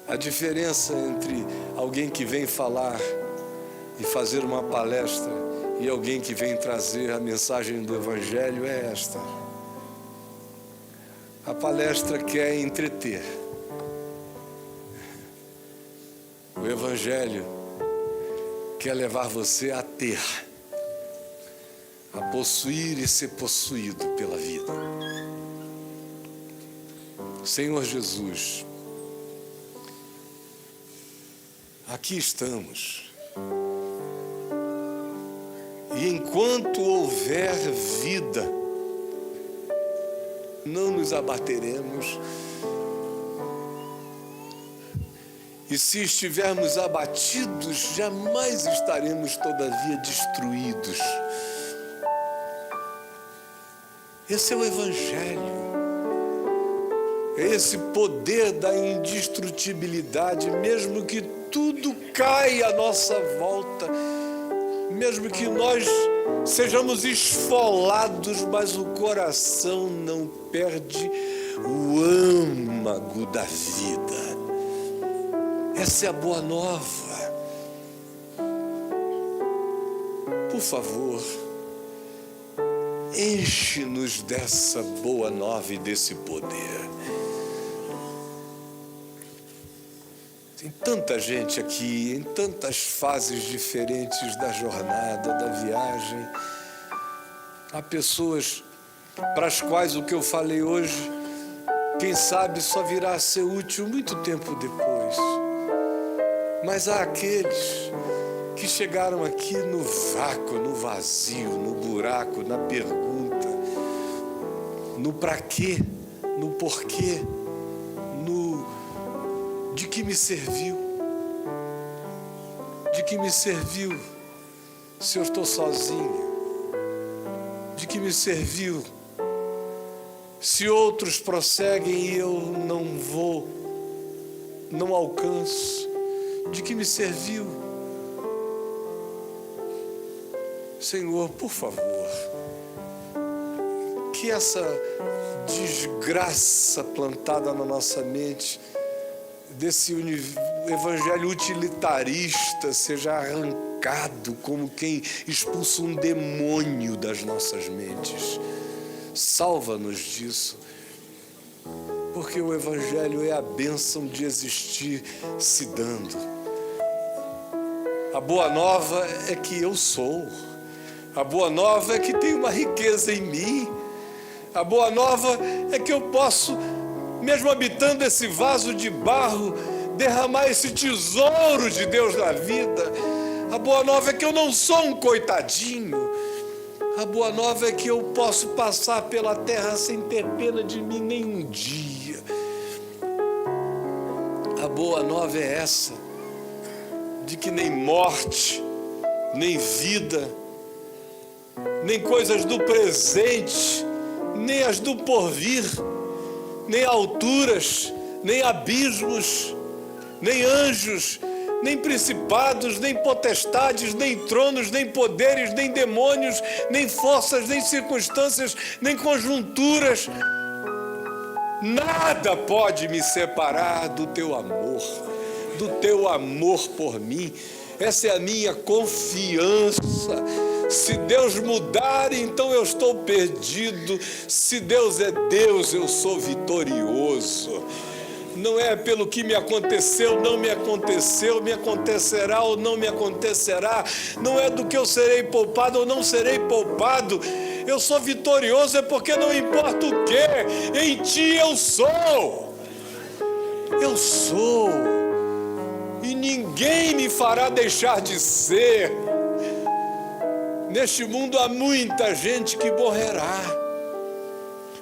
A diferença entre alguém que vem falar e fazer uma palestra e alguém que vem trazer a mensagem do Evangelho é esta. A palestra quer entreter. O Evangelho quer levar você a ter, a possuir e ser possuído pela vida. Senhor Jesus, aqui estamos. E enquanto houver vida, não nos abateremos. E se estivermos abatidos, jamais estaremos, todavia, destruídos. Esse é o Evangelho. É esse poder da indestrutibilidade, mesmo que tudo caia à nossa volta, mesmo que nós sejamos esfolados, mas o coração não perde o âmago da vida. Essa é a boa nova. Por favor, enche-nos dessa boa nova e desse poder. Tem tanta gente aqui, em tantas fases diferentes da jornada, da viagem. Há pessoas para as quais o que eu falei hoje, quem sabe, só virá a ser útil muito tempo depois. Mas há aqueles que chegaram aqui no vácuo, no vazio, no buraco, na pergunta, no pra quê, no porquê, no de que me serviu? De que me serviu se eu estou sozinho? De que me serviu se outros prosseguem e eu não vou, não alcanço? De que me serviu? Senhor, por favor, que essa desgraça plantada na nossa mente, desse evangelho utilitarista, seja arrancado como quem expulsa um demônio das nossas mentes. Salva-nos disso, porque porque o Evangelho é a bênção de existir se dando. A boa nova é que eu sou. A boa nova é que tem uma riqueza em mim. A boa nova é que eu posso, mesmo habitando esse vaso de barro, derramar esse tesouro de Deus na vida. A boa nova é que eu não sou um coitadinho. A boa nova é que eu posso passar pela terra sem ter pena de mim nem um dia. A boa nova é essa, de que nem morte, nem vida, nem coisas do presente, nem as do porvir, nem alturas, nem abismos, nem anjos, nem principados, nem potestades, nem tronos, nem poderes, nem demônios, nem forças, nem circunstâncias, nem conjunturas. Nada pode me separar do teu amor por mim. Essa é a minha confiança. Se Deus mudar, então eu estou perdido. Se Deus é Deus, eu sou vitorioso. Não é pelo que me aconteceu, não me aconteceu, me acontecerá ou não me acontecerá. Não é do que eu serei poupado ou não serei poupado. Eu sou vitorioso é porque não importa o que, em ti eu sou. Eu sou. E ninguém me fará deixar de ser. Neste mundo há muita gente que morrerá.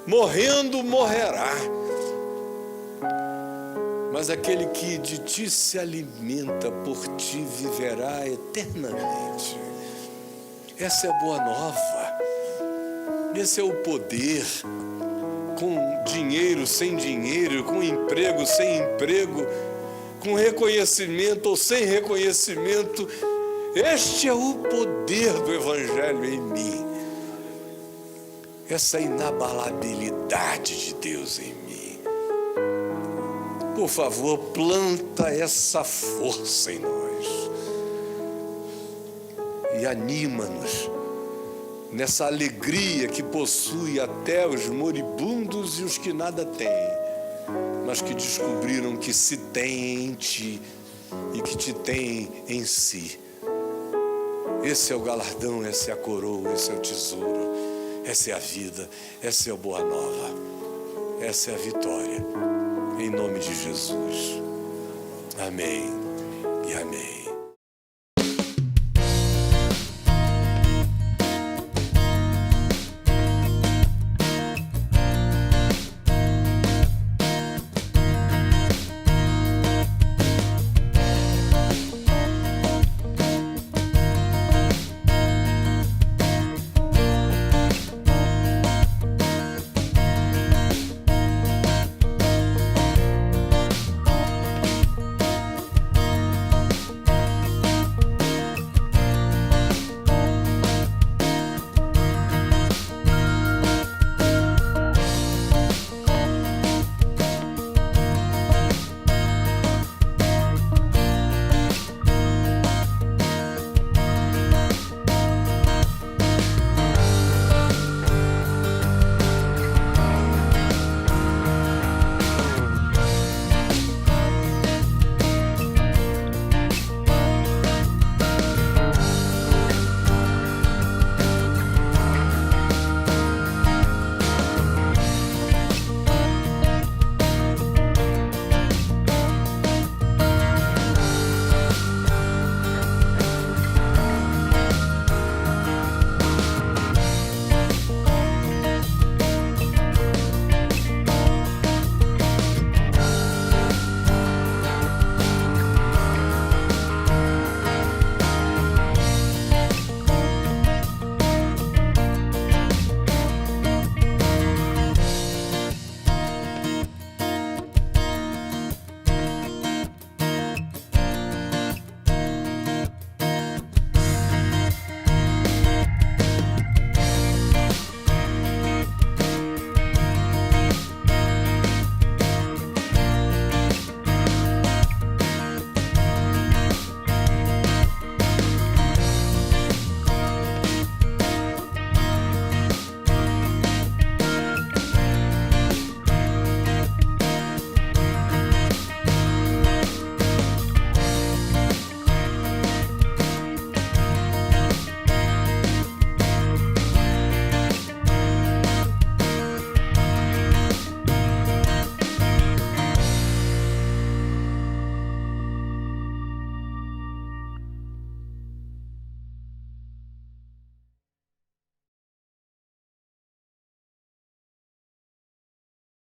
Morrendo, morrerá. Mas aquele que de ti se alimenta, por ti viverá eternamente. Essa é a boa nova. Esse é o poder. Com dinheiro, sem dinheiro, com emprego, sem emprego, com reconhecimento ou sem reconhecimento. Este é o poder do Evangelho em mim. Essa inabalabilidade de Deus em mim. Por favor, planta essa força em nós e anima-nos nessa alegria que possui até os moribundos e os que nada têm, mas que descobriram que se têm em ti e que te têm em si. Esse é o galardão, essa é a coroa, esse é o tesouro, essa é a vida, essa é a boa nova, essa é a vitória. Em nome de Jesus. Amém e amém.